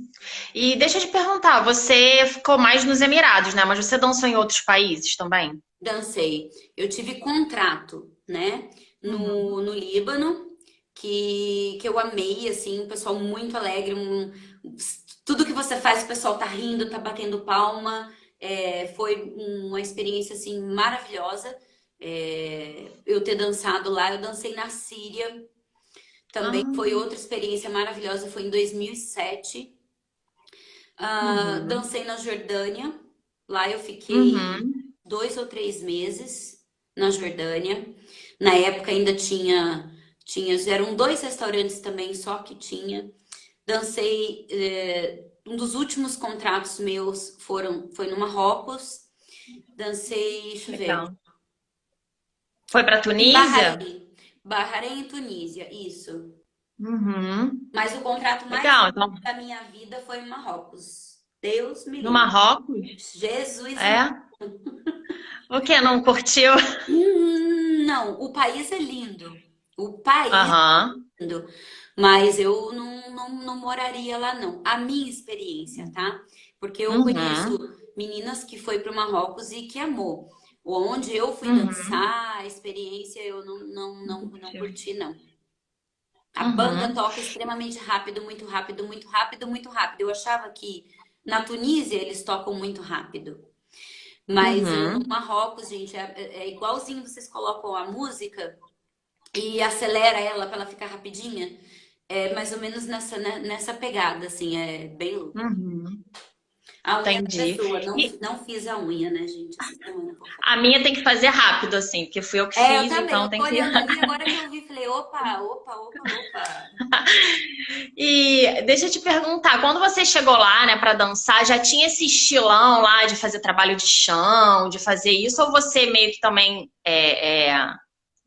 A: E deixa eu te perguntar, você ficou mais nos Emirados, né? Mas você dançou em outros países também?
B: Dancei. Eu tive contrato, né,
A: Uhum.
B: no Líbano, que eu amei, assim, um pessoal muito alegre. Tudo que você faz, o pessoal tá rindo, tá batendo palma. Foi uma experiência, assim, maravilhosa. Eu ter dançado lá. Eu dancei na Síria, também foi
A: Ah,
B: outra experiência maravilhosa. Foi em 2007.
A: uhum.
B: Dancei na Jordânia. Lá eu fiquei
A: Uhum.
B: 2 ou 3 meses na Jordânia. Na época ainda eram dois restaurantes também, só que tinha. Dancei, um dos últimos contratos meus foi no Marrocos. Dancei, deixa eu ver,
A: Legal. Foi para
B: em
A: Tunísia?
B: Bahrein. Bahrein e Tunísia, isso.
A: Uhum.
B: Mas o contrato mais
A: Legal.
B: lindo
A: Então,
B: da minha vida foi em Marrocos. Deus me
A: no
B: livre.
A: Marrocos?
B: Jesus amado.
A: É? O que? Não curtiu?
B: Não, o país é lindo. O país
A: Aham.
B: é lindo. Mas eu não moraria lá, não. A minha experiência, tá? Porque eu conheço
A: Uhum.
B: meninas que foi para o Marrocos e que amou. Onde eu fui
A: Uhum.
B: dançar, a experiência eu
A: Não
B: não
A: curtiu.
B: curti, não. A banda
A: Uhum.
B: toca extremamente rápido, muito rápido, muito rápido, muito rápido. Eu achava que na Tunísia eles tocam muito rápido. Mas no
A: Uhum.
B: Marrocos, gente, é igualzinho vocês colocam a música e acelera ela para ela ficar rapidinha. É mais ou menos nessa pegada, assim, é bem louco.
A: Uhum.
B: A unha da
A: Entendi.
B: pessoa,
A: E
B: não fiz a unha, né, gente, essa semana.
A: a minha tem que fazer rápido, assim, porque fui eu que
B: Eu
A: fiz,
B: também. Eu
A: então
B: tô
A: tem que.
B: olhando ali, agora que eu vi, falei, opa, opa, opa, opa.
A: E deixa eu te perguntar, quando você chegou lá, né, para dançar, já tinha esse estilão lá de fazer trabalho de chão, de fazer isso, ou você meio que também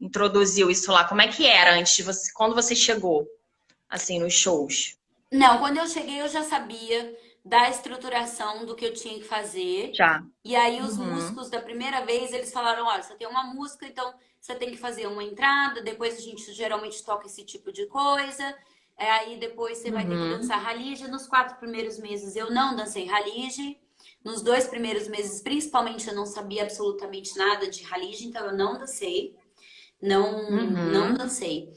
A: introduziu isso lá? Como é que era antes de você, quando você chegou, assim, nos shows?
B: Não, quando eu cheguei eu já sabia da estruturação do que eu tinha que fazer.
A: Já.
B: E aí os
A: Uhum,
B: músicos da primeira vez, eles falaram, olha, você tem uma música, então você tem que fazer uma entrada, depois a gente geralmente toca esse tipo de coisa. Aí depois você vai ter que
A: uhum,
B: dançar Halige. Nos 4 primeiros meses eu não dancei Halige. Nos 2 primeiros meses, principalmente, eu não sabia absolutamente nada de Halige, então eu não dancei. Não
A: uhum.
B: dancei.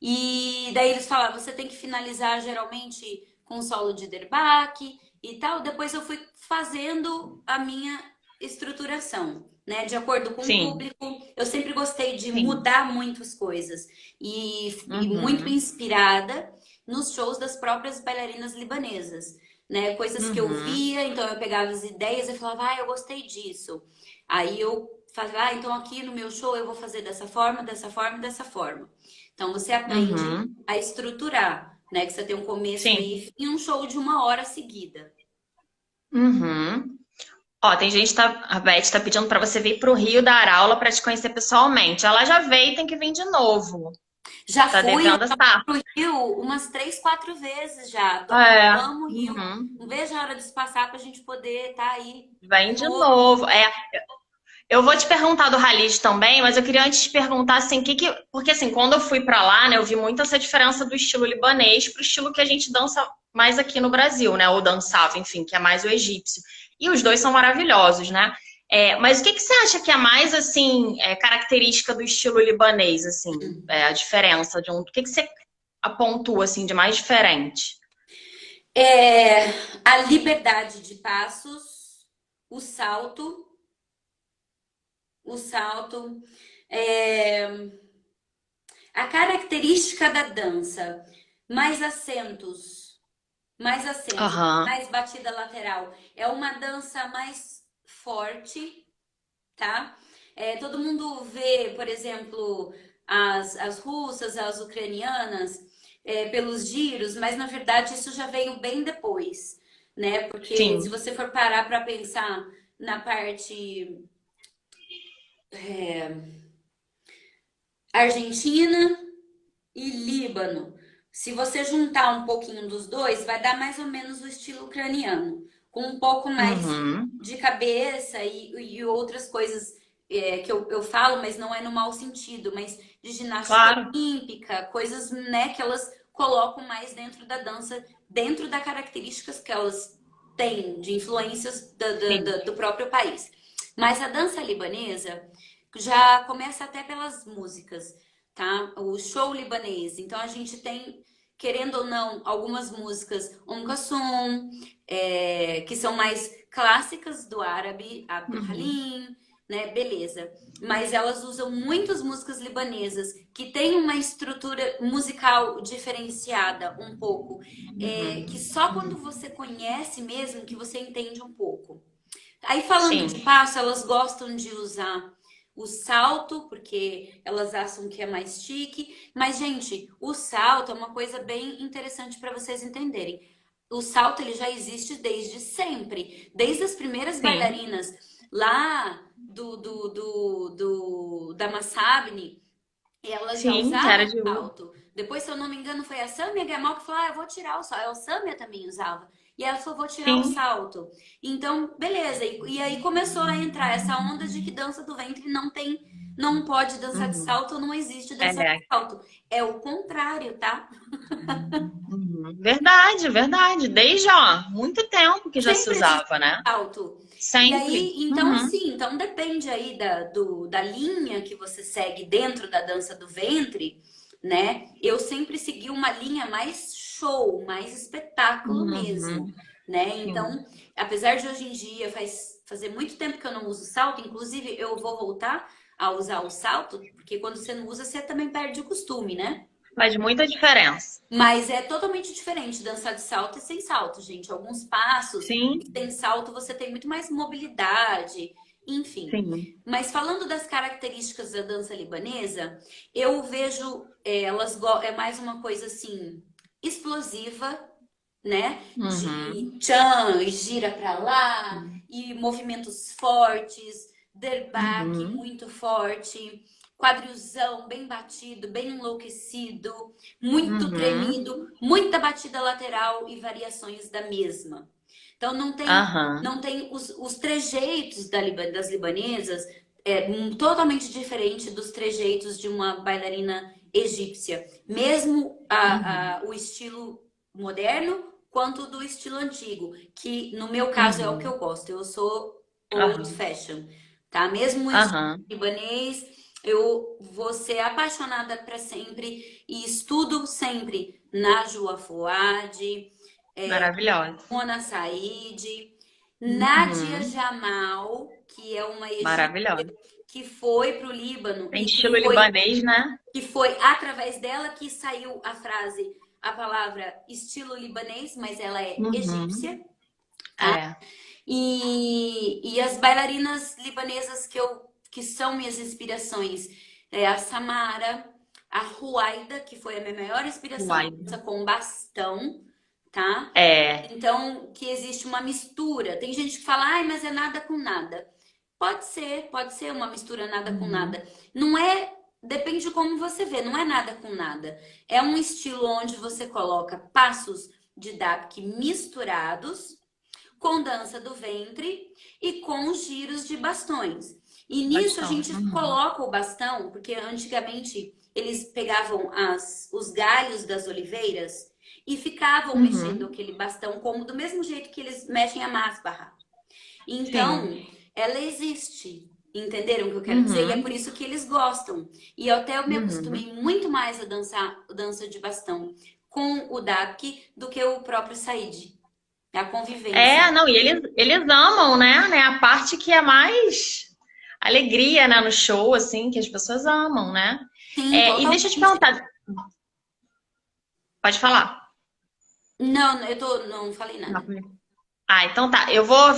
B: E daí eles falaram, você tem que finalizar geralmente com solo de derbaque e tal. Depois eu fui fazendo a minha estruturação, né? De acordo com o
A: Sim,
B: público. Eu sempre gostei de
A: sim.
B: mudar muitas coisas. E muito
A: Uhum,
B: inspirada nos shows das próprias bailarinas libanesas. Né, coisas que eu
A: uhum.
B: via, então eu pegava as ideias e falava, eu gostei disso. Aí eu fazia, então aqui no meu show eu vou fazer dessa forma, dessa forma, dessa forma. Então você aprende
A: Uhum.
B: a estruturar, né? Que você tem um começo,
A: Sim.
B: meio e fim, e um show de 1 hora seguida.
A: Uhum. Ó, tem gente, tá, a Beth tá pedindo pra você vir pro Rio dar aula pra te conhecer pessoalmente. Ela já veio e tem que vir de novo.
B: Já
A: Tá
B: fui
A: devendo essa.
B: pro Rio umas 3, 4 vezes já.
A: É.
B: Amo o Rio.
A: Uhum.
B: Não vejo a hora disso passar pra gente poder estar aí de
A: Vem de
B: novo.
A: novo. É, eu vou te perguntar do Rally também, mas eu queria antes te perguntar assim, porque assim, quando eu fui pra lá, né, eu vi muito essa diferença do estilo libanês pro estilo que a gente dança mais aqui no Brasil, né, ou dançava, enfim, que é mais o egípcio. E os dois são maravilhosos, né? Mas o que você acha que é mais assim, característica do estilo libanês, assim, a diferença de um, o que você apontua assim de mais diferente?
B: É, a liberdade de passos, o salto, o salto, é, a característica da dança, mais acentos, mais acentos,
A: Aham,
B: mais batida lateral. É uma dança mais forte, tá? Todo mundo vê, por exemplo, as russas, as ucranianas, pelos giros, mas na verdade isso já veio bem depois, né? Porque se
A: sim.
B: você for parar para pensar na parte Argentina e Líbano, se você juntar um pouquinho dos dois, vai dar mais ou menos o estilo ucraniano, com um pouco mais
A: Uhum,
B: de cabeça e outras coisas que eu falo, mas não é no mau sentido, mas de ginástica
A: claro.
B: olímpica, coisas, né, que elas colocam mais dentro da dança, dentro das características que elas têm de influências
A: Sim.
B: do próprio país. Mas a dança libanesa já começa até pelas músicas, tá? O show libanês. Então a gente tem, querendo ou não, algumas músicas Kulthum, que são mais clássicas do árabe, Abdul
A: Uhum,
B: Halim, né? Beleza. Mas elas usam muitas músicas libanesas que têm uma estrutura musical diferenciada um pouco, que
A: uhum,
B: só quando
A: uhum.
B: você conhece mesmo que você entende um pouco. Aí falando de
A: Sim,
B: passo, elas gostam de usar o salto, porque elas acham que é mais chique. Mas, gente, o salto é uma coisa bem interessante para vocês entenderem. O salto ele já existe desde sempre, desde as primeiras
A: sim,
B: bailarinas lá da Massabni, elas já
A: sim, que era
B: usavam
A: de uso.
B: salto. Depois, se eu não me engano, foi a Samia Gamal que falou: eu vou tirar o salto. A Samia também usava. E ela falou: vou tirar o
A: Sim.
B: salto. Então, beleza. E aí começou a entrar essa onda de que dança do ventre não tem, não pode dançar de
A: Uhum.
B: salto, não existe dança de
A: É.
B: salto. É o contrário, tá?
A: Uhum. Verdade, verdade. Desde, ó, muito tempo que já se
B: Sempre existe
A: usava, né?
B: salto. E
A: Sempre.
B: aí, então,
A: Uhum.
B: assim, então depende aí da linha que você segue dentro da dança do ventre, né? Eu sempre segui uma linha mais show, mais espetáculo mesmo,
A: Uhum.
B: né?
A: Sim.
B: Então, apesar de hoje em dia fazer muito tempo que eu não uso salto, inclusive eu vou voltar a usar o salto, porque quando você não usa, você também perde o costume, né?
A: Faz muita diferença.
B: Mas é totalmente diferente dançar de salto e sem salto, gente. Alguns passos que
A: Sim,
B: tem salto, você tem muito mais mobilidade, enfim.
A: sim.
B: Mas falando das características da dança libanesa, eu vejo é mais uma coisa assim explosiva, né? De
A: Uhum.
B: tchan, gira para lá e movimentos fortes, derbaque
A: Uhum.
B: muito forte, quadrilzão, bem batido, bem enlouquecido, muito
A: Uhum.
B: tremido, muita batida lateral e variações da mesma. Então
A: Aham.
B: não tem os trejeitos das libanesas totalmente diferente dos trejeitos de uma bailarina egípcia. Mesmo
A: Uhum.
B: o estilo moderno quanto do estilo antigo, que no meu caso é o que
A: Uhum.
B: eu gosto. Eu sou old
A: Aham.
B: fashion, tá? Mesmo o estilo
A: Aham.
B: libanês, eu vou ser apaixonada para sempre e estudo sempre Najwa Fouad,
A: Maravilhosa.
B: Mona Said, Nadia
A: Uhum.
B: Jamal, que é uma egípcia
A: Maravilhosa.
B: que foi para o Líbano
A: Tem estilo libanês, né?
B: que foi através dela que saiu a frase, a palavra estilo libanês, mas ela é
A: Uhum.
B: egípcia, tá?
A: É.
B: E as bailarinas libanesas que são minhas inspirações é a Samara, a Ruaida, que foi a minha maior inspiração,
A: Uai.
B: dança com bastão, tá?
A: É.
B: Então, que existe uma mistura. Tem gente que fala, ai, mas é nada com nada. Pode ser uma mistura nada com
A: Uhum.
B: nada. Não é, depende de como você vê, não é nada com nada. É um estilo onde você coloca passos de dabke misturados com dança do ventre e com giros de bastões. E nisso a
A: Bastão.
B: gente
A: Uhum.
B: coloca o bastão, porque antigamente eles pegavam os galhos das oliveiras e ficavam mexendo
A: Uhum.
B: aquele bastão como do mesmo jeito que eles mexem a máscara.
A: Sim.
B: Então, ela existe. Entenderam o que eu quero dizer? E é por
A: Uhum.
B: isso que eles gostam. E até eu me
A: Uhum.
B: acostumei muito mais a dançar dança de bastão com o dabke do que o próprio said. A convivência.
A: É, não, e eles amam, né? A parte que é mais alegria, né, no show, assim, que as pessoas amam, né?
B: Sim,
A: É, e deixa eu te
B: totalmente.
A: perguntar, pode falar?
B: Não, não falei
A: Não.
B: nada.
A: Ah, então tá. Eu vou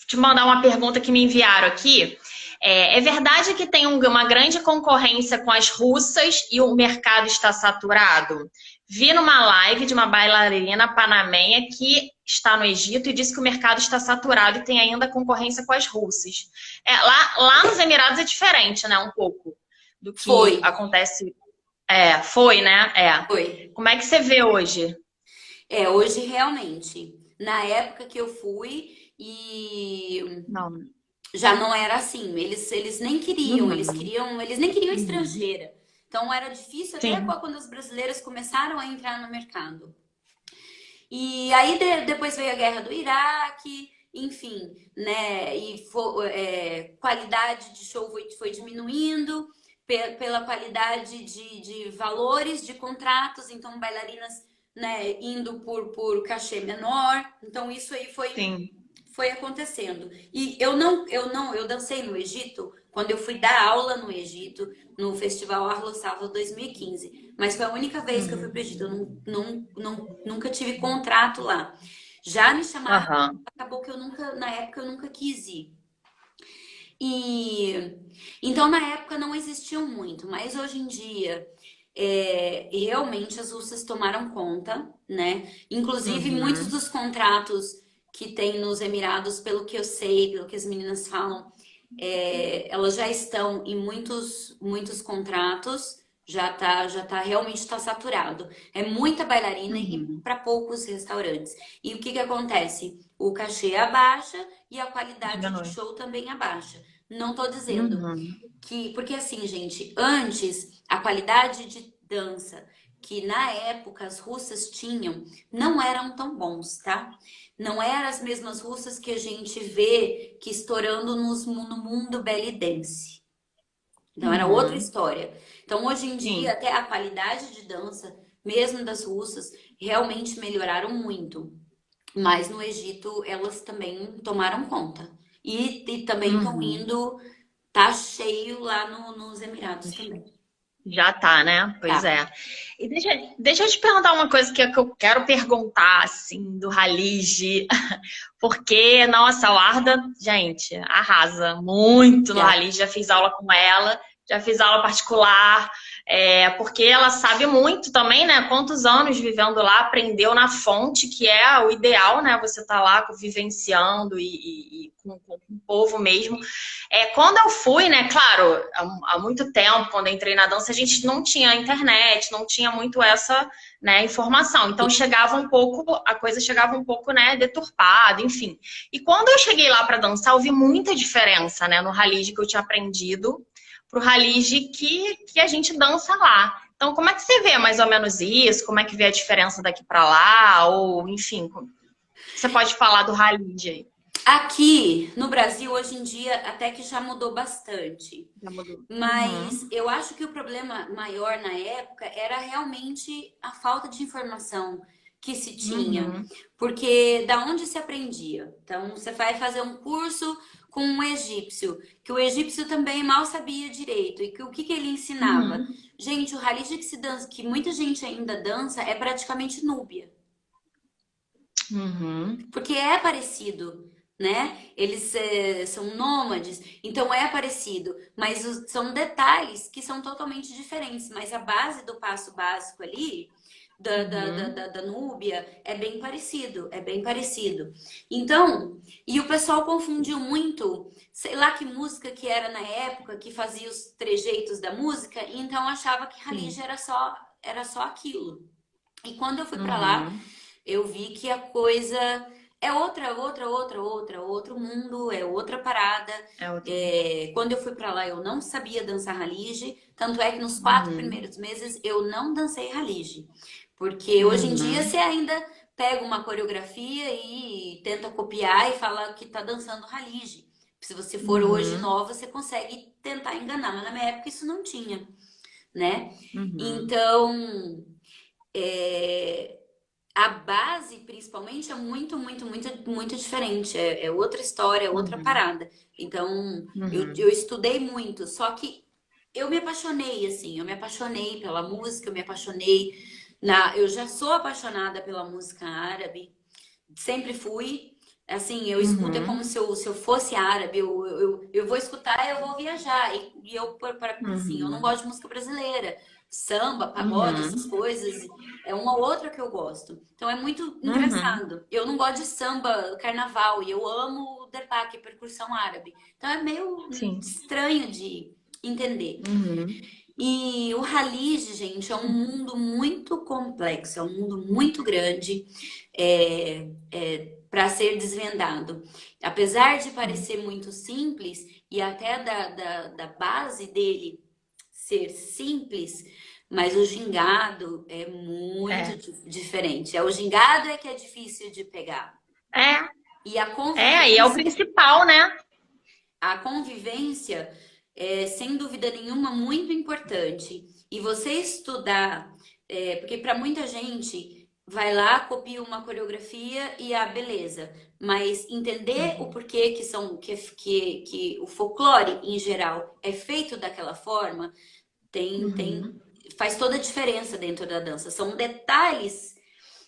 A: te mandar uma pergunta que me enviaram aqui. É verdade que tem uma grande concorrência com as russas e o mercado está saturado? Vi numa live de uma bailarina panamenha que está no Egito e disse que o mercado está saturado e tem ainda concorrência com as russas. Lá nos Emirados é diferente, né? Um pouco do
B: Foi,
A: que acontece. É, foi, né? É.
B: foi.
A: Como é que você vê hoje?
B: É, hoje realmente. Na época que eu fui e
A: Não.
B: já não era assim. Eles nem queriam,
A: Uhum.
B: eles nem queriam
A: Uhum.
B: estrangeira. Então era difícil até
A: Sim.
B: quando as brasileiras começaram a entrar no mercado. E aí depois veio a guerra do Iraque, enfim, né? E qualidade de show foi diminuindo pela qualidade de valores de contratos, então bailarinas, né, indo por cachê menor. Então isso aí
A: Sim.
B: foi acontecendo. E eu dancei no Egito quando eu fui dar aula no Egito, no Festival Arlo Salva 2015. Mas foi a única vez que eu fui
A: Uhum.
B: para o Egito. Eu nunca tive contrato lá. Já me chamaram,
A: Aham.
B: acabou que na época, eu nunca quis ir. E então na época não existiam muito, mas hoje em dia realmente as russas tomaram conta, né? Inclusive muitos
A: Uhum.
B: dos contratos que tem nos Emirados, pelo que eu sei, pelo que as meninas falam, elas já estão em muitos contratos, já tá realmente está saturado. É muita bailarina e
A: Uhum.
B: para poucos restaurantes. E o que que acontece? O cachê abaixa e a qualidade de
A: Diminui.
B: show também abaixa. Não tô dizendo
A: Uhum.
B: porque assim, gente, antes a qualidade de dança que na época as russas tinham não eram tão bons, tá? Não eram as mesmas russas que a gente vê que estourando no mundo belly dance. Então era outra
A: Uhum.
B: história. Então hoje em dia
A: Sim.
B: até a qualidade de dança, mesmo das russas, realmente melhoraram muito. Mas no Egito elas também tomaram conta. E também estão
A: Uhum.
B: indo. Tá cheio lá nos Emirados também.
A: Já tá, né? Pois
B: Tá.
A: é. E deixa eu te perguntar uma coisa que eu quero perguntar, assim, do Halige, porque, nossa, a Warda, gente, arrasa muito no
B: Já.
A: Halige. Já fiz aula com ela, já fiz aula particular. Porque ela sabe muito também, né? Quantos anos vivendo lá, aprendeu na fonte, que é o ideal, né? Você tá lá vivenciando e com o povo mesmo. Quando eu fui, né? Claro, há muito tempo, quando eu entrei na dança, a gente não tinha internet, não tinha muito essa, né, informação. Então chegava um pouco, a coisa chegava um pouco, né, deturpada, enfim. E quando eu cheguei lá para dançar, eu vi muita diferença, né, no Halige que eu tinha aprendido pro Halige que a gente dança lá. Então, como é que você vê mais ou menos isso? Como é que vê a diferença daqui para lá? Ou, enfim, você pode falar do Halige aí?
B: Aqui no Brasil, hoje em dia, até que já mudou bastante.
A: Já mudou.
B: Mas
A: Uhum.
B: eu acho que o problema maior na época era realmente a falta de informação que se tinha.
A: Uhum.
B: Porque da onde se aprendia? Então, você vai fazer um curso com um egípcio, que o egípcio também mal sabia direito. E que o que que ele ensinava?
A: Uhum.
B: Gente, o Halija que se dança, que muita gente ainda dança, é praticamente núbia.
A: Uhum.
B: Porque é parecido, né? Eles são nômades, então é parecido, mas são detalhes que são totalmente diferentes. Mas a base do passo básico ali,
A: Uhum.
B: da Núbia, é bem parecido, é bem parecido. Então, e o pessoal confundiu muito, sei lá que música que era na época, que fazia os trejeitos da música, e então achava que
A: Sim.
B: Halija era só aquilo. E quando eu fui para lá,
A: Uhum.
B: eu vi que a coisa é outro mundo, é outra parada.
A: É outro.
B: Quando eu fui pra lá, eu não sabia dançar Halige, tanto é que nos 4 primeiros
A: Uhum.
B: meses eu não dancei Halige, porque hoje em dia
A: Uhum.
B: você ainda pega uma coreografia e tenta copiar e fala que tá dançando Halige. Se você for hoje
A: Uhum.
B: nova, você consegue tentar enganar, mas na minha época isso não tinha, né?
A: Uhum.
B: Então, é, a base, principalmente, é muito diferente. É outra história, é outra
A: Uhum.
B: parada. Então,
A: Uhum.
B: eu estudei muito, só que eu me apaixonei, assim, eu me apaixonei pela música, eu me apaixonei eu já sou apaixonada pela música árabe, sempre fui. Assim, eu escuto é como
A: Uhum.
B: se eu fosse árabe, eu vou escutar, eu vou viajar. E eu, assim, eu não
A: Uhum.
B: gosto de música brasileira. Samba, pagode, essas
A: Uhum.
B: coisas, é uma outra que eu gosto. Então é muito
A: Uhum.
B: engraçado. Eu não gosto de samba, carnaval, e eu amo o derbaque, percussão árabe. Então é meio
A: Sim.
B: estranho de entender.
A: Uhum.
B: E o Halid, gente, é um mundo muito complexo, é um mundo muito grande para ser desvendado. Apesar de
A: Sim.
B: parecer muito simples, e até da base dele ser simples, mas o gingado é muito
A: É.
B: diferente. O gingado é que é difícil de pegar.
A: É.
B: E
A: E é o principal, né?
B: a convivência é, sem dúvida nenhuma, muito importante. E você estudar, porque para muita gente vai lá, copia uma coreografia e a beleza. Mas entender o
A: Uhum.
B: porquê que o folclore em geral é feito daquela forma, tem,
A: Uhum.
B: faz toda a diferença dentro da dança. São detalhes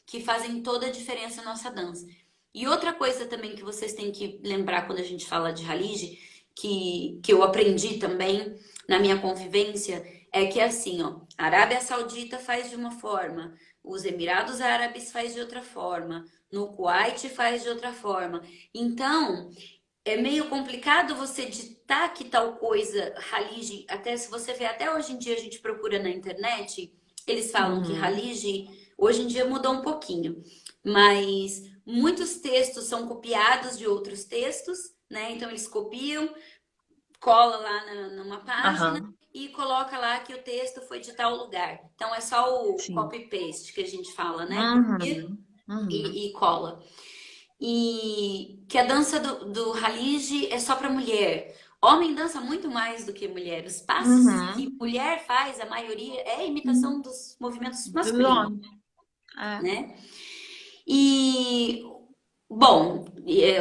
B: que fazem toda a diferença na nossa dança. E outra coisa também que vocês têm que lembrar quando a gente fala de Halige, que eu aprendi também na minha convivência, é que assim, ó, a Arábia Saudita faz de uma forma, os Emirados Árabes faz de outra forma, no Kuwait faz de outra forma. Então, é meio complicado você ditar que tal coisa, Halige, até se você vê, até hoje em dia a gente procura na internet, eles falam que
A: Uhum.
B: Halige, hoje em dia mudou um pouquinho, mas muitos textos são copiados de outros textos, né? Então eles copiam, cola lá numa página
A: Aham.
B: e coloca lá que o texto foi de tal lugar. Então é só o
A: Sim.
B: copy-paste que a gente fala, né? Copia
A: Uhum. Uhum.
B: e cola. E que a dança do Halige é só para mulher. Homem dança muito mais do que mulher. Os passos que
A: Uhum.
B: mulher faz, a maioria é imitação
A: Uhum.
B: dos movimentos
A: Dos
B: masculinos,
A: homens. É.
B: né? E bom,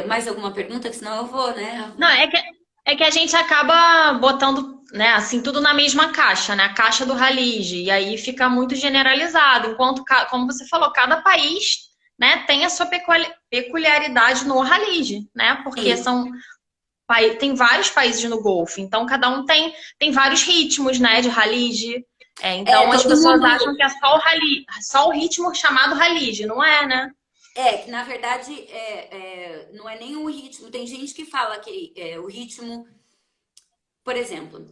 B: mais alguma pergunta? Que senão eu vou, né?
A: Não, é que a gente acaba botando, né, assim, tudo na mesma caixa, né? A caixa do Halige. E aí fica muito generalizado. Enquanto, como você falou, cada país, né, tem a sua peculiaridade no Halige, né? Porque
B: Sim.
A: tem vários países no Golfo. Então, cada um tem vários ritmos, né, de Halige. É,
B: É,
A: então as
B: todo
A: pessoas
B: mundo.
A: acham que é só só o ritmo chamado rally, não é, né?
B: Que na verdade não é nem o ritmo. Tem gente que fala que o ritmo, por exemplo,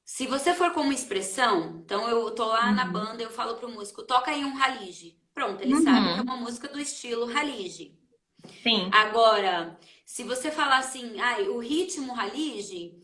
B: se você for com uma expressão, então eu tô lá na
A: Uhum.
B: banda, eu falo pro músico, toca aí um Halige. Pronto, ele sabe que é
A: Uhum.
B: uma música do estilo Halige.
A: Sim.
B: Agora, se você falar assim, o ritmo Halige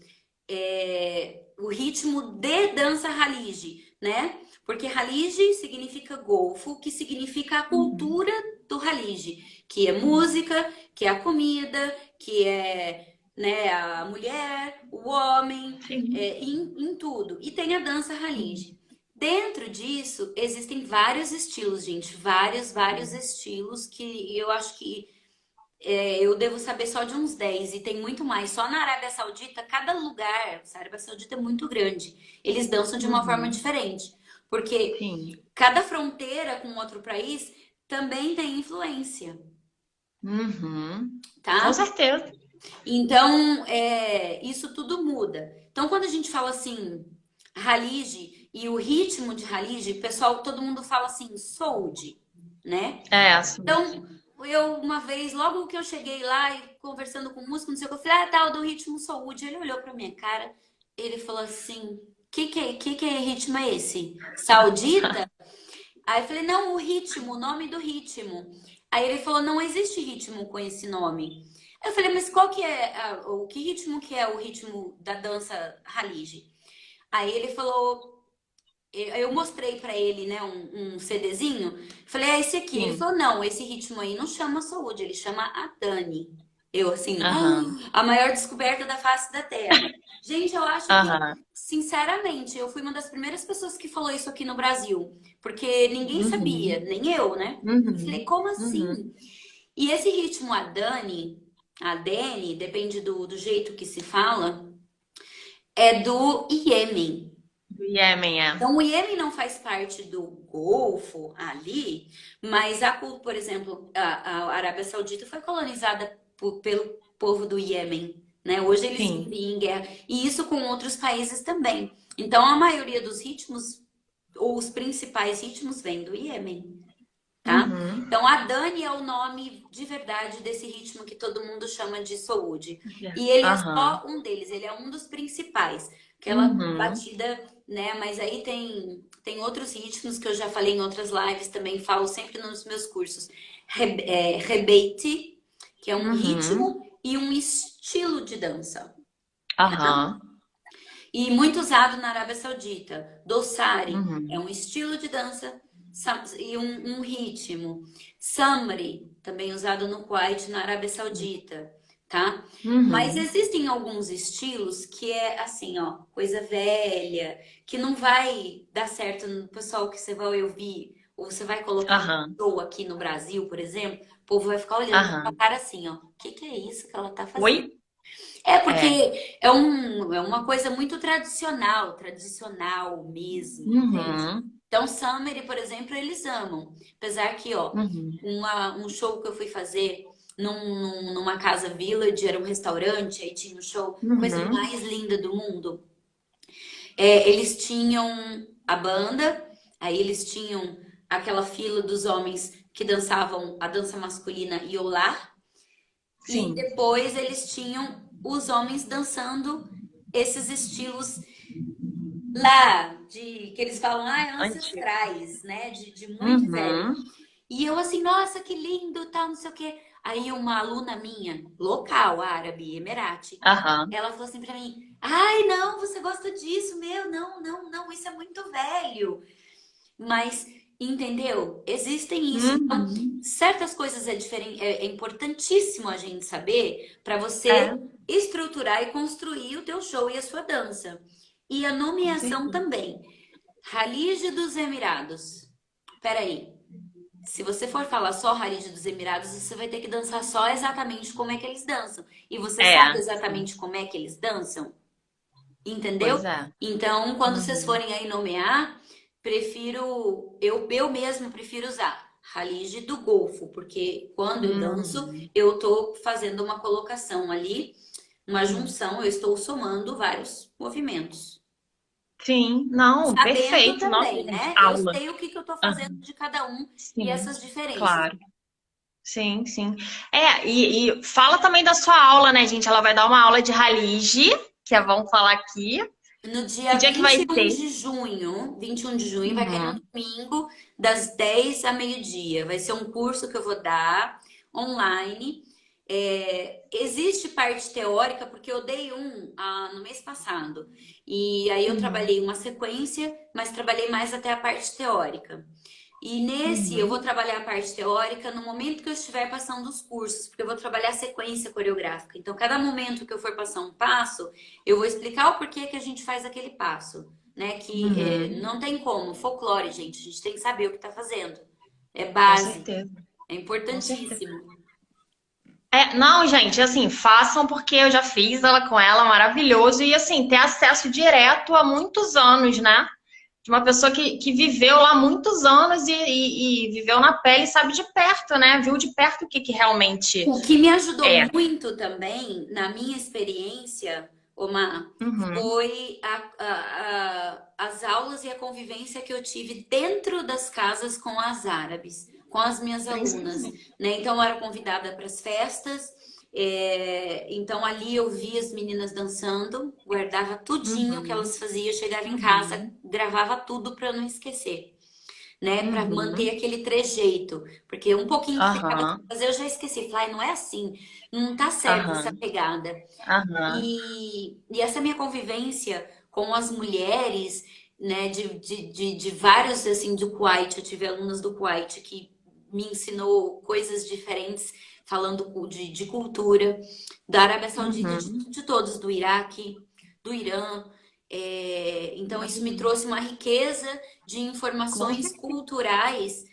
B: o ritmo de dança Halige, né? Porque Halige significa golfo, que significa a
A: Uhum.
B: cultura do Halige, que é música, que é a comida, que é, né, a mulher, o homem,
A: Sim.
B: em tudo. E tem a dança Halige. Dentro disso, existem vários estilos, gente, vários estilos que eu acho que eu devo saber só de uns 10 e tem muito mais. Só na Arábia Saudita, cada lugar, a Arábia Saudita é muito grande, eles dançam de uma forma
A: Uhum.
B: diferente, porque
A: Sim.
B: cada fronteira com outro país também tem influência,
A: Uhum. Com
B: tá?
A: certeza.
B: Então, isso tudo muda. Então, quando a gente fala assim, Halige e o ritmo de Halige, pessoal, todo mundo fala assim, Soul, né?
A: É, assim.
B: Então, eu uma vez, logo que eu cheguei lá e conversando com o músico, não sei o que, eu falei, tal, do ritmo saúde. Ele olhou pra minha cara, ele falou assim, que ritmo é esse? Saudita? Aí eu falei, não, o ritmo, o nome do ritmo. Aí ele falou, não existe ritmo com esse nome. Aí eu falei, mas qual que é, o que ritmo que é o ritmo da dança Halige? Aí ele falou, eu mostrei pra ele, né, um CDzinho. Falei, é esse aqui. Ele
A: Sim.
B: falou, não, esse ritmo aí não chama saúde, ele chama a Dani. Eu, assim,
A: Aham.
B: a maior descoberta da face da Terra. Gente, eu acho que,
A: Aham.
B: sinceramente, eu fui uma das primeiras pessoas que falou isso aqui no Brasil. Porque ninguém sabia,
A: Uhum.
B: nem eu, né? Eu falei,
A: Uhum.
B: como
A: Uhum.
B: assim? E esse ritmo, a Dani, depende do jeito que se fala, é do Iêmen.
A: Do Iêmen, é.
B: Então, o Iêmen não faz parte do Golfo ali, mas, por exemplo, a Arábia Saudita foi colonizada pelo povo do Iêmen, né? Hoje eles
A: Sim.
B: vivem em guerra, e isso com outros países também. Então, a maioria dos ritmos, ou os principais ritmos, vem do Iêmen, tá?
A: Uhum.
B: Então, a Dani é o nome de verdade desse ritmo que todo mundo chama de Soud. E ele é
A: Aham.
B: só um deles, ele é um dos principais. Aquela
A: Uhum.
B: batida, né? Mas aí tem outros ritmos que eu já falei em outras lives também, falo sempre nos meus cursos. Rebate, que é um
A: Uhum.
B: ritmo e um estilo de dança.
A: Aham.
B: E muito usado na Arábia Saudita. Dossari é
A: Uhum.
B: um estilo de dança e um ritmo. Samri, também usado no Kuwait, na Arábia Saudita, tá? Mas
A: Uhum.
B: existem alguns estilos que é assim, ó, coisa velha, que não vai dar certo no pessoal que você vai ouvir, ou você vai colocar no
A: Aham.
B: show aqui no Brasil, por exemplo, o povo vai ficar olhando com a
A: Aham.
B: cara assim, ó, o que é isso que ela tá
A: Oi?
B: fazendo? É
A: É.
B: porque é uma coisa muito tradicional mesmo, entende?
A: Uhum.
B: Então, Summer, por exemplo, eles amam. Apesar que, ó,
A: Uhum.
B: um show que eu fui fazer numa casa village, era um restaurante, aí tinha um show, coisa
A: Uhum.
B: mais linda do mundo. Eles tinham a banda, aí eles tinham aquela fila dos homens que dançavam a dança masculina Iolá, e
A: Sim.
B: depois eles tinham os homens dançando esses estilos lá, que eles falam,
A: Antigo.
B: ancestrais, né? De muito velho.
A: Uhum.
B: E eu assim, nossa, que lindo, tal, não sei o quê. Aí uma aluna minha, local, árabe, emirate,
A: Aham.
B: ela falou assim pra mim, ai, não, você gosta disso, meu, não, não, não, isso é muito velho. Mas, entendeu? Existem isso. Então,
A: Uhum.
B: certas coisas é importantíssimo a gente saber para
A: É,
B: você estruturar e construir o teu show e a sua dança. E a
A: com
B: nomeação
A: certeza.
B: também. Rallye dos Emirados. Peraí. Se você for falar só Rallye dos Emirados, você vai ter que dançar só exatamente como é que eles dançam. E você sabe
A: É, sim.
B: exatamente como é que eles dançam? Entendeu?
A: Pois é.
B: Então, quando vocês
A: Uhum.
B: forem aí nomear, eu mesmo prefiro usar Halige do Golfo, porque quando eu danço,
A: Uhum.
B: eu tô fazendo uma colocação ali, uma junção, eu estou somando vários movimentos.
A: Sim, não,
B: Sabendo
A: perfeito. Nossa,
B: também,
A: gente,
B: né? Eu
A: aula.
B: sei o que que eu tô fazendo
A: Aham.
B: de cada um e
A: Sim,
B: essas diferenças.
A: claro. Sim, sim. E fala também da sua aula, né, gente? Ela vai dar uma aula de Halige, vamos falar aqui.
B: No
A: Que
B: dia
A: dia que vai
B: 21
A: ser?
B: de junho, 21 de junho, vai cair no
A: Uhum,
B: domingo, das 10 a meio-dia. Vai ser um curso que eu vou dar online. Existe parte teórica, porque eu dei no mês passado. E aí eu
A: uhum,
B: trabalhei uma sequência, mas trabalhei mais até a parte teórica. E nesse eu vou
A: uhum.
B: trabalhar a parte teórica no momento que eu estiver passando os cursos, porque eu vou trabalhar a sequência coreográfica. Então, cada momento que eu for passar um passo, eu vou explicar o porquê que a gente faz aquele passo, né? Que
A: Uhum,
B: não tem como, folclore, gente, a gente tem que saber o que está fazendo. É
A: com
B: base,
A: certeza,
B: é
A: com certeza.
B: importantíssimo.
A: Não, gente, assim, façam porque eu já fiz ela com ela, maravilhoso. E assim, ter acesso direto há muitos anos, né? De uma pessoa que viveu lá muitos anos e viveu na pele e sabe de perto, né? Viu de perto o que realmente
B: O que me ajudou
A: é.
B: muito também, na minha experiência, Omar,
A: Uhum,
B: foi as aulas e a convivência que eu tive dentro das casas com as árabes, com as minhas alunas,
A: principalmente.
B: né? Então, eu era convidada para as festas, então ali eu via as meninas dançando, guardava tudinho que
A: Uhum,
B: elas faziam, chegava em casa,
A: uhum,
B: gravava tudo para eu não esquecer, né, para manter
A: uhum.
B: aquele trejeito, porque um pouquinho que ficava de
A: Aham,
B: fazer eu já esqueci, falei, não é assim, não tá certo essa
A: aham,
B: pegada.
A: aham.
B: E essa minha convivência com as mulheres, né, de vários, assim, do Kuwait, eu tive alunos do Kuwait que me ensinou coisas diferentes, falando de cultura, da Arábia Saudita,
A: Uhum.
B: de todos, do Iraque, do Irã. Então, isso me
A: Maravilhoso.
B: trouxe uma riqueza de
A: Com
B: informações
A: certeza.
B: culturais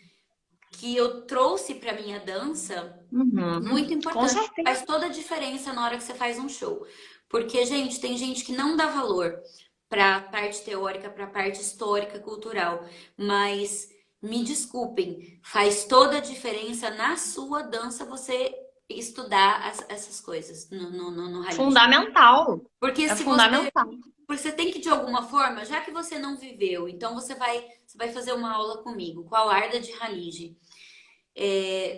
B: que eu trouxe para minha dança
A: Uhum.
B: muito
A: Com
B: importante.
A: certeza.
B: Faz toda a diferença na hora que você faz um show. Porque, gente, tem gente que não dá valor para a parte teórica, para a parte histórica, cultural, mas me desculpem, faz toda a diferença na sua dança você estudar essas coisas no Halish.
A: Fundamental.
B: Porque
A: É
B: se você
A: fundamental.
B: porque você tem que, de alguma forma, já que você não viveu, então você vai fazer uma aula comigo, com a Larda de Halige.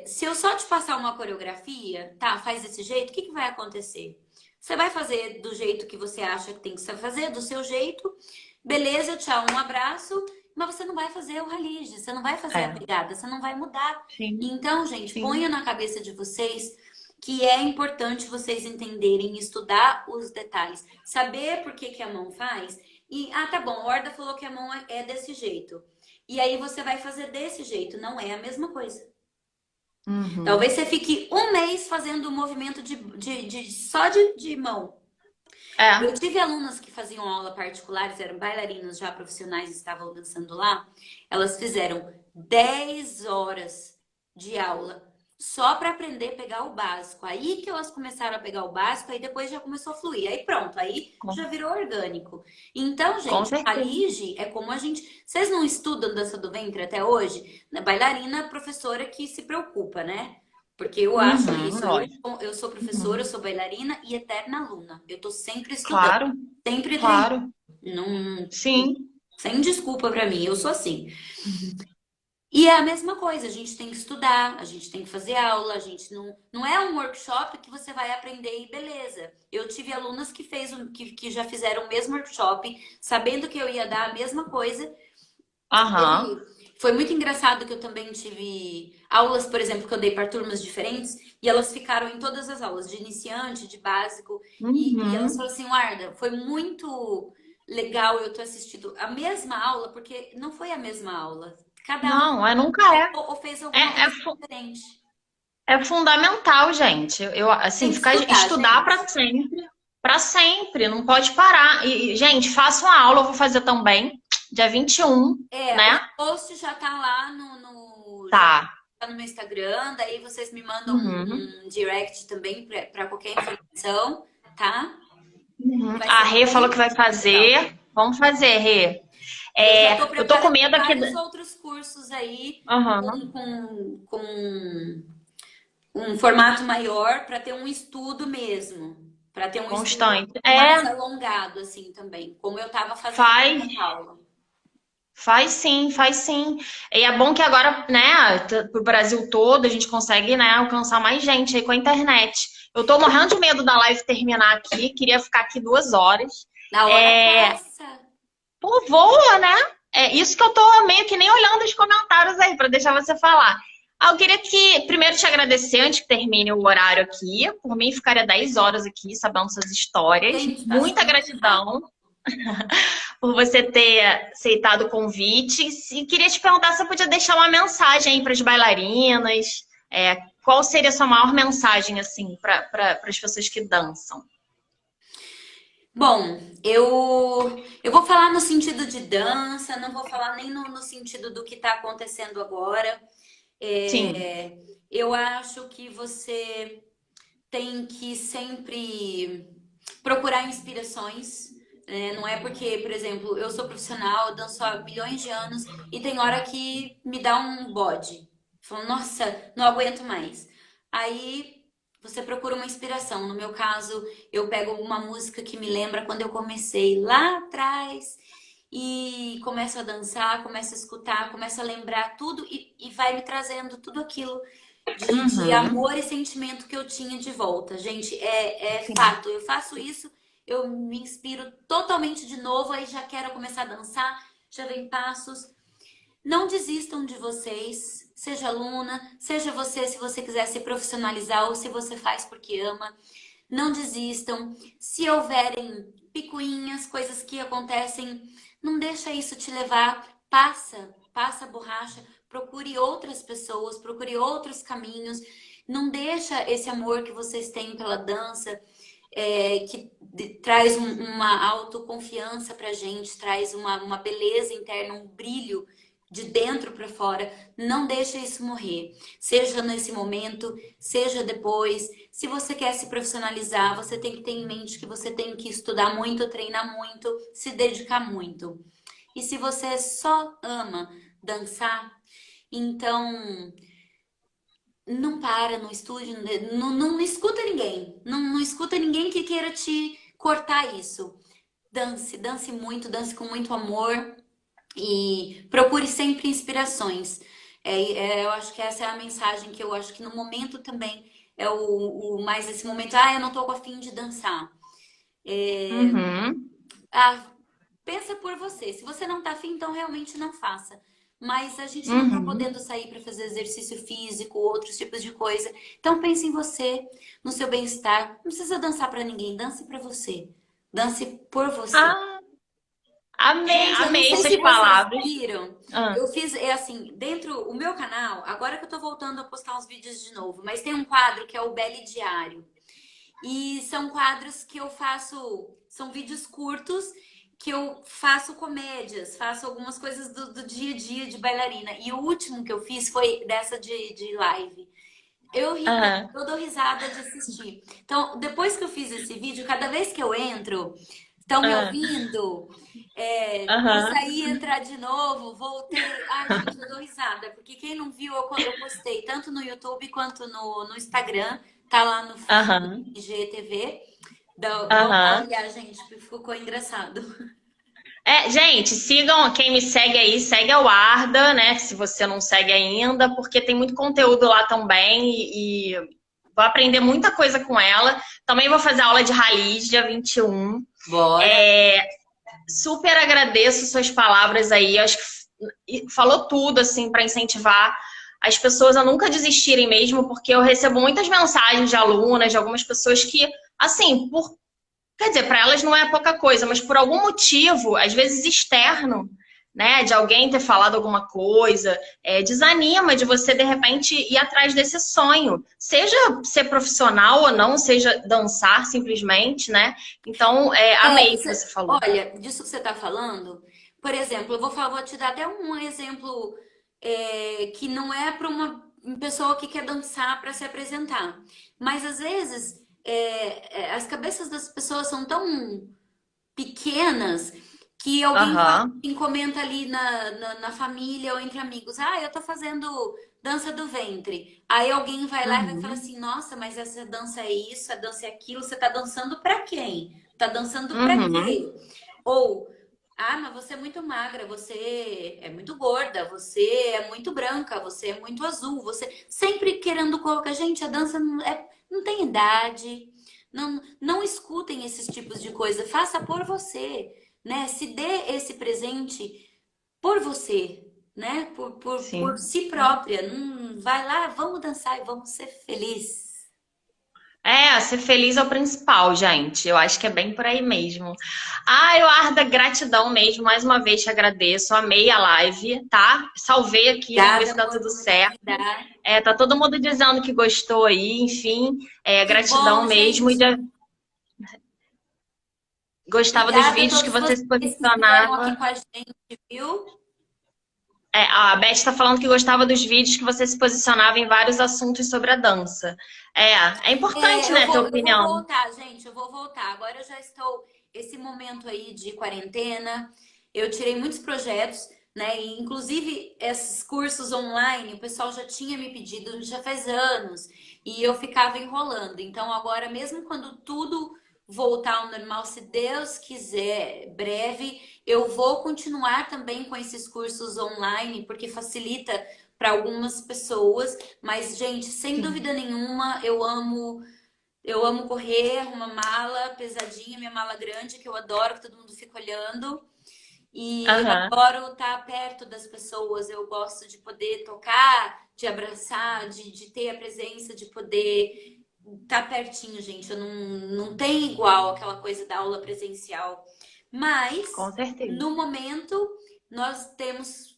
B: Se eu só te passar uma coreografia, tá, faz desse jeito, o que que vai acontecer? Você vai fazer do jeito que você acha que tem que fazer, do seu jeito, beleza, tchau, um abraço, mas você não vai fazer o Halige, você não vai fazer a
A: É.
B: pegada, você não vai mudar.
A: Sim,
B: Então, gente,
A: sim.
B: ponha na cabeça de vocês que é importante vocês entenderem, estudar os detalhes, saber por que que a mão faz. E, tá bom, a Horda falou que a mão é desse jeito. E aí você vai fazer desse jeito, não é a mesma coisa. Talvez
A: Uhum.
B: você fique um mês fazendo o movimento só de mão. Eu
A: É.
B: tive alunas que faziam aula particulares, eram bailarinas já profissionais, estavam dançando lá. Elas fizeram 10 horas de aula só para aprender a pegar o básico. Aí que elas começaram a pegar o básico, aí depois já começou a fluir. Aí pronto, aí
A: Com,
B: já virou orgânico. Então,
A: com
B: gente, a
A: certeza.
B: lige é como a gente. Vocês não estudam dança do ventre até hoje? Na bailarina, professora que se preocupa, né? Porque eu acho
A: Uhum,
B: isso. Eu,
A: lógico.
B: eu sou professora, eu
A: Uhum.
B: sou bailarina e eterna aluna. Eu tô sempre estudando,
A: Claro,
B: sempre treinando.
A: claro.
B: Não,
A: Sim.
B: sem desculpa pra mim, eu sou assim.
A: Uhum.
B: E é a mesma coisa, a gente tem que estudar, a gente tem que fazer aula, a gente não é um workshop que você vai aprender e beleza. Eu tive alunas que já fizeram o mesmo workshop, sabendo que eu ia dar a mesma coisa.
A: Aham.
B: Foi muito engraçado que eu também tive aulas, por exemplo, que eu dei para turmas diferentes, e elas ficaram em todas as aulas, de iniciante, de básico, e elas
A: Uhum.
B: falaram assim, Warda, foi muito legal eu ter assistido a mesma aula, porque não foi a mesma aula. Cada um
A: Não, nunca é.
B: ou fez alguma
A: É, é,
B: coisa
A: fu-
B: diferente.
A: é fundamental, gente. Eu,
B: Tem
A: assim,
B: que
A: ficar
B: estudar,
A: estudar
B: gente.
A: para sempre. Para sempre, não pode parar. Gente, faça uma aula, eu vou fazer também, dia 21,
B: Os
A: né?
B: posts já tá lá já
A: Tá.
B: tá no meu Instagram, daí vocês me mandam
A: Uhum.
B: um direct também para qualquer informação, tá?
A: Uhum.
B: Vai
A: A
B: ser
A: Rê falou que
B: bem
A: vai
B: legal.
A: fazer. Vamos fazer, Rê.
B: E eu já estou
A: Eu tô com
B: preparando
A: medo aqui.
B: vários outros cursos aí
A: Aham.
B: com um formato maior para ter um estudo mesmo. Para ter um estudo
A: Constante.
B: mais
A: É,
B: alongado, assim, também, como eu estava fazendo
A: faz.
B: na minha aula.
A: Faz sim, faz sim. E é bom que agora, né, pro Brasil todo, a gente consegue, né, alcançar mais gente aí com a internet. Eu tô morrendo de medo da live terminar aqui, queria ficar aqui 2 horas.
B: Na hora
A: É,
B: passa.
A: pô, voa, né? É isso que eu tô meio que nem olhando os comentários aí, pra deixar você falar. Ah, eu queria que primeiro te agradecer antes que termine o horário aqui. Por mim, ficaria 10 horas aqui sabendo suas histórias.
B: Gente, passa
A: Muita
B: muito rápido.
A: gratidão por você ter aceitado o convite. E queria te perguntar se você podia deixar uma mensagem aí para as bailarinas. Qual seria a sua maior mensagem, assim, para as pessoas que dançam?
B: Bom, eu vou falar no sentido de dança, não vou falar nem no sentido do que está acontecendo agora.
A: Sim.
B: É, eu acho que você tem que sempre procurar inspirações. Não é porque, por exemplo, eu sou profissional, eu danço há milhões de anos e tem hora que me dá um bode. Falo, nossa, não aguento mais. Aí você procura uma inspiração. No meu caso, eu pego uma música que me lembra quando eu comecei lá atrás e começo a dançar, começo a escutar, começo a lembrar tudo e vai me trazendo tudo aquilo de
A: Uhum.
B: amor e sentimento que eu tinha de volta. Gente, é
A: Sim.
B: fato. Eu faço isso, eu me inspiro totalmente de novo, aí já quero começar a dançar, já vem passos. Não desistam de vocês, seja aluna, seja você, se você quiser se profissionalizar ou se você faz porque ama. Não desistam. Se houverem picuinhas, coisas que acontecem, não deixa isso te levar. Passa a borracha, procure outras pessoas, procure outros caminhos. Não deixa esse amor que vocês têm pela dança, traz uma autoconfiança pra gente, traz uma beleza interna, um brilho de dentro para fora. Não deixa isso morrer. Seja nesse momento, seja depois. Se você quer se profissionalizar, você tem que ter em mente que você tem que estudar muito, treinar muito, se dedicar muito. E se você só ama dançar, então não para no estúdio, não escuta ninguém. Não escuta ninguém que queira te cortar isso. Dance muito, dance com muito amor e procure sempre inspirações. Eu acho que essa é a mensagem que eu acho que no momento também é o mais esse momento. Ah, eu não tô com a fim de dançar.
A: Uhum.
B: Ah, pensa por você. Se você não tá afim, então realmente não faça. Mas a gente não tá
A: Uhum.
B: podendo sair para fazer exercício físico, outros tipos de coisa. Então pense em você, no seu bem-estar. Não precisa dançar para ninguém, dance para você. Dance por você.
A: Ah, amei,
B: Gente, eu não
A: amei
B: sei
A: suas
B: se vocês
A: palavras.
B: viram.
A: Ah,
B: Eu fiz, assim, dentro o meu canal, agora que eu tô voltando a postar uns vídeos de novo, mas tem um quadro que é o Belly Diário. E são quadros que eu faço, são vídeos curtos que eu faço comédias, faço algumas coisas do dia a dia de bailarina. E o último que eu fiz foi dessa de live. Eu ri tanto,
A: aham,
B: eu dou risada de assistir. Então, depois que eu fiz esse vídeo, cada vez que eu entro, estão me
A: ah,
B: ouvindo? Eu
A: aham,
B: saí entrar de novo, voltei. Ai, gente, eu dou risada, porque quem não viu, eu postei tanto no YouTube quanto no Instagram, tá lá no feed
A: aham,
B: do IGTV. Vão lá
A: aham.
B: olhar, gente, ficou engraçado.
A: Gente, sigam quem me segue aí, segue a Warda, né? Se você não segue ainda, porque tem muito conteúdo lá também e vou aprender muita coisa com ela. Também vou fazer aula de raiz dia 21.
B: Bora.
A: É, super agradeço suas palavras aí. Acho que falou tudo assim para incentivar as pessoas a nunca desistirem mesmo, porque eu recebo muitas mensagens de alunas, de algumas pessoas que, assim, quer dizer, para elas não é pouca coisa, mas por algum motivo, às vezes externo, né, de alguém ter falado alguma coisa, desanima de você de repente ir atrás desse sonho, seja ser profissional ou não, seja dançar simplesmente, né? Então, amei o que você falou.
B: Olha, disso que você está falando, por exemplo, vou te dar até um exemplo que não é para uma pessoa que quer dançar para se apresentar, mas às vezes as cabeças das pessoas são tão pequenas que alguém fala,
A: Aham.
B: comenta ali na família ou entre amigos, ah, eu tô fazendo dança do ventre. Aí alguém vai lá e vai falar
A: Uhum.
B: assim: nossa, mas essa dança é isso, a dança é aquilo. Você tá dançando pra quem? Tá dançando pra
A: Uhum.
B: quê? Ou, ah, mas você é muito magra, você é muito gorda, você é muito branca, você é muito azul. Você sempre querendo colocar. Gente, a dança não tem idade. Não escutem esses tipos de coisa. Faça por você, né? Se dê esse presente por você, né? Por
A: Sim.
B: si própria. Não, vai lá, vamos dançar e vamos ser felizes.
A: É, ser feliz é o principal, gente. Eu acho que é bem por aí mesmo. Ah, Eduarda, gratidão mesmo. Mais uma vez te agradeço. Amei a live, tá? Salvei aqui, vamos ver
B: Obrigada,
A: se dá
B: amor,
A: tudo
B: por me
A: certo.
B: convidar.
A: É, tá todo mundo dizendo que gostou aí, enfim. É,
B: Que
A: gratidão
B: bom,
A: mesmo.
B: gente.
A: Gostava dos
B: Obrigada a
A: vídeos que
B: todos
A: você se
B: vocês que estiveram aqui
A: posicionava.
B: com a gente, viu?
A: É, a Beth está falando que gostava dos vídeos que você se posicionava em vários assuntos sobre a dança. É importante,
B: É,
A: né, ter
B: eu vou
A: opinião.
B: voltar, gente, eu vou voltar. Agora eu já estou, esse momento aí de quarentena, eu tirei muitos projetos, né? E, inclusive, esses cursos online, o pessoal já tinha me pedido, já faz anos, e eu ficava enrolando. Então, agora, mesmo quando tudo voltar ao normal, se Deus quiser, breve, eu vou continuar também com esses cursos online, porque facilita para algumas pessoas. Mas, gente, sem
A: Sim.
B: dúvida nenhuma, eu amo correr, uma mala pesadinha, minha mala grande, que eu adoro, que todo mundo fica olhando. E eu
A: Aham.
B: adoro estar perto das pessoas, eu gosto de poder tocar, de abraçar, de ter a presença, de poder estar pertinho, gente. Eu não tem igual aquela coisa da aula presencial.
A: Com
B: Mas,
A: certeza.
B: no momento, nós temos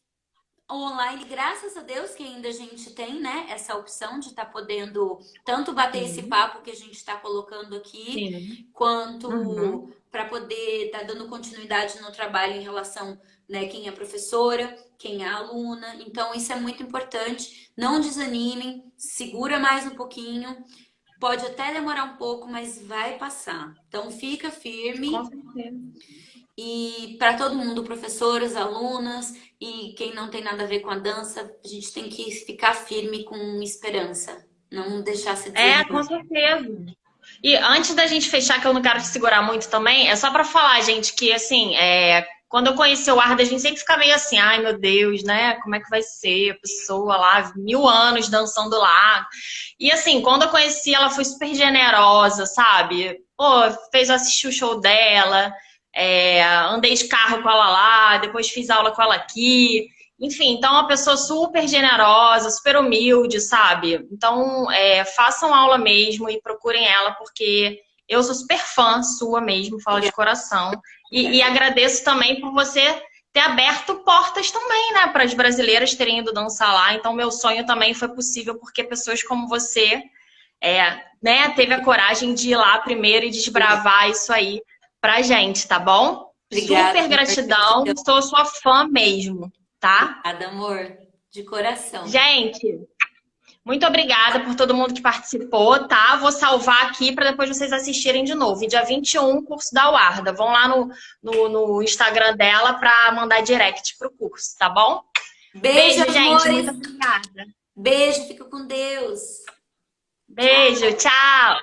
B: online, graças a Deus que ainda a gente tem, né, essa opção de estar podendo tanto bater esse
A: Sim.
B: papo que a gente está colocando aqui,
A: Sim.
B: quanto
A: Uhum.
B: para poder estar dando continuidade no trabalho em relação, né, quem é professora, quem é aluna. Então, isso é muito importante. Não desanimem, segura mais um pouquinho. Pode até demorar um pouco, mas vai passar. Então, fica
A: Com
B: firme
A: certeza.
B: e para todo mundo, professoras, alunas e quem não tem nada a ver com a dança, a gente tem que ficar firme com esperança, não deixar se
A: É, com
B: desanimar.
A: certeza. E antes da gente fechar, que eu não quero te segurar muito também, é só pra falar, gente, que assim, quando eu conheci o Arda, a gente sempre fica meio assim, ai meu Deus, né? Como é que vai ser? A pessoa lá, 1000 anos dançando lá. E assim, quando eu conheci, ela foi super generosa, sabe? Pô, fez eu assistir o show dela, andei de carro com ela lá, depois fiz aula com ela aqui. Enfim, então é uma pessoa super generosa, super humilde, sabe? Então, façam aula mesmo e procurem ela, porque eu sou super fã sua mesmo, falo de coração. E agradeço também por você ter aberto portas também, né, para as brasileiras terem ido dançar lá. Então, meu sonho também foi possível porque pessoas como você, né, teve a coragem de ir lá primeiro e desbravar isso aí pra gente, tá bom?
B: Obrigada,
A: Super
B: amor,
A: gratidão,
B: gratidão.
A: sou sua fã mesmo, tá?
B: Obrigada, amor, de coração.
A: Gente, muito obrigada por todo mundo que participou, tá? Vou salvar aqui para depois vocês assistirem de novo. E dia 21, curso da Warda. Vão lá no Instagram dela para mandar direct pro curso, tá bom?
B: Beijo,
A: Beijo, gente. Muito
B: amores.
A: obrigada.
B: Beijo, fica com Deus. Tchau.
A: Beijo, tchau.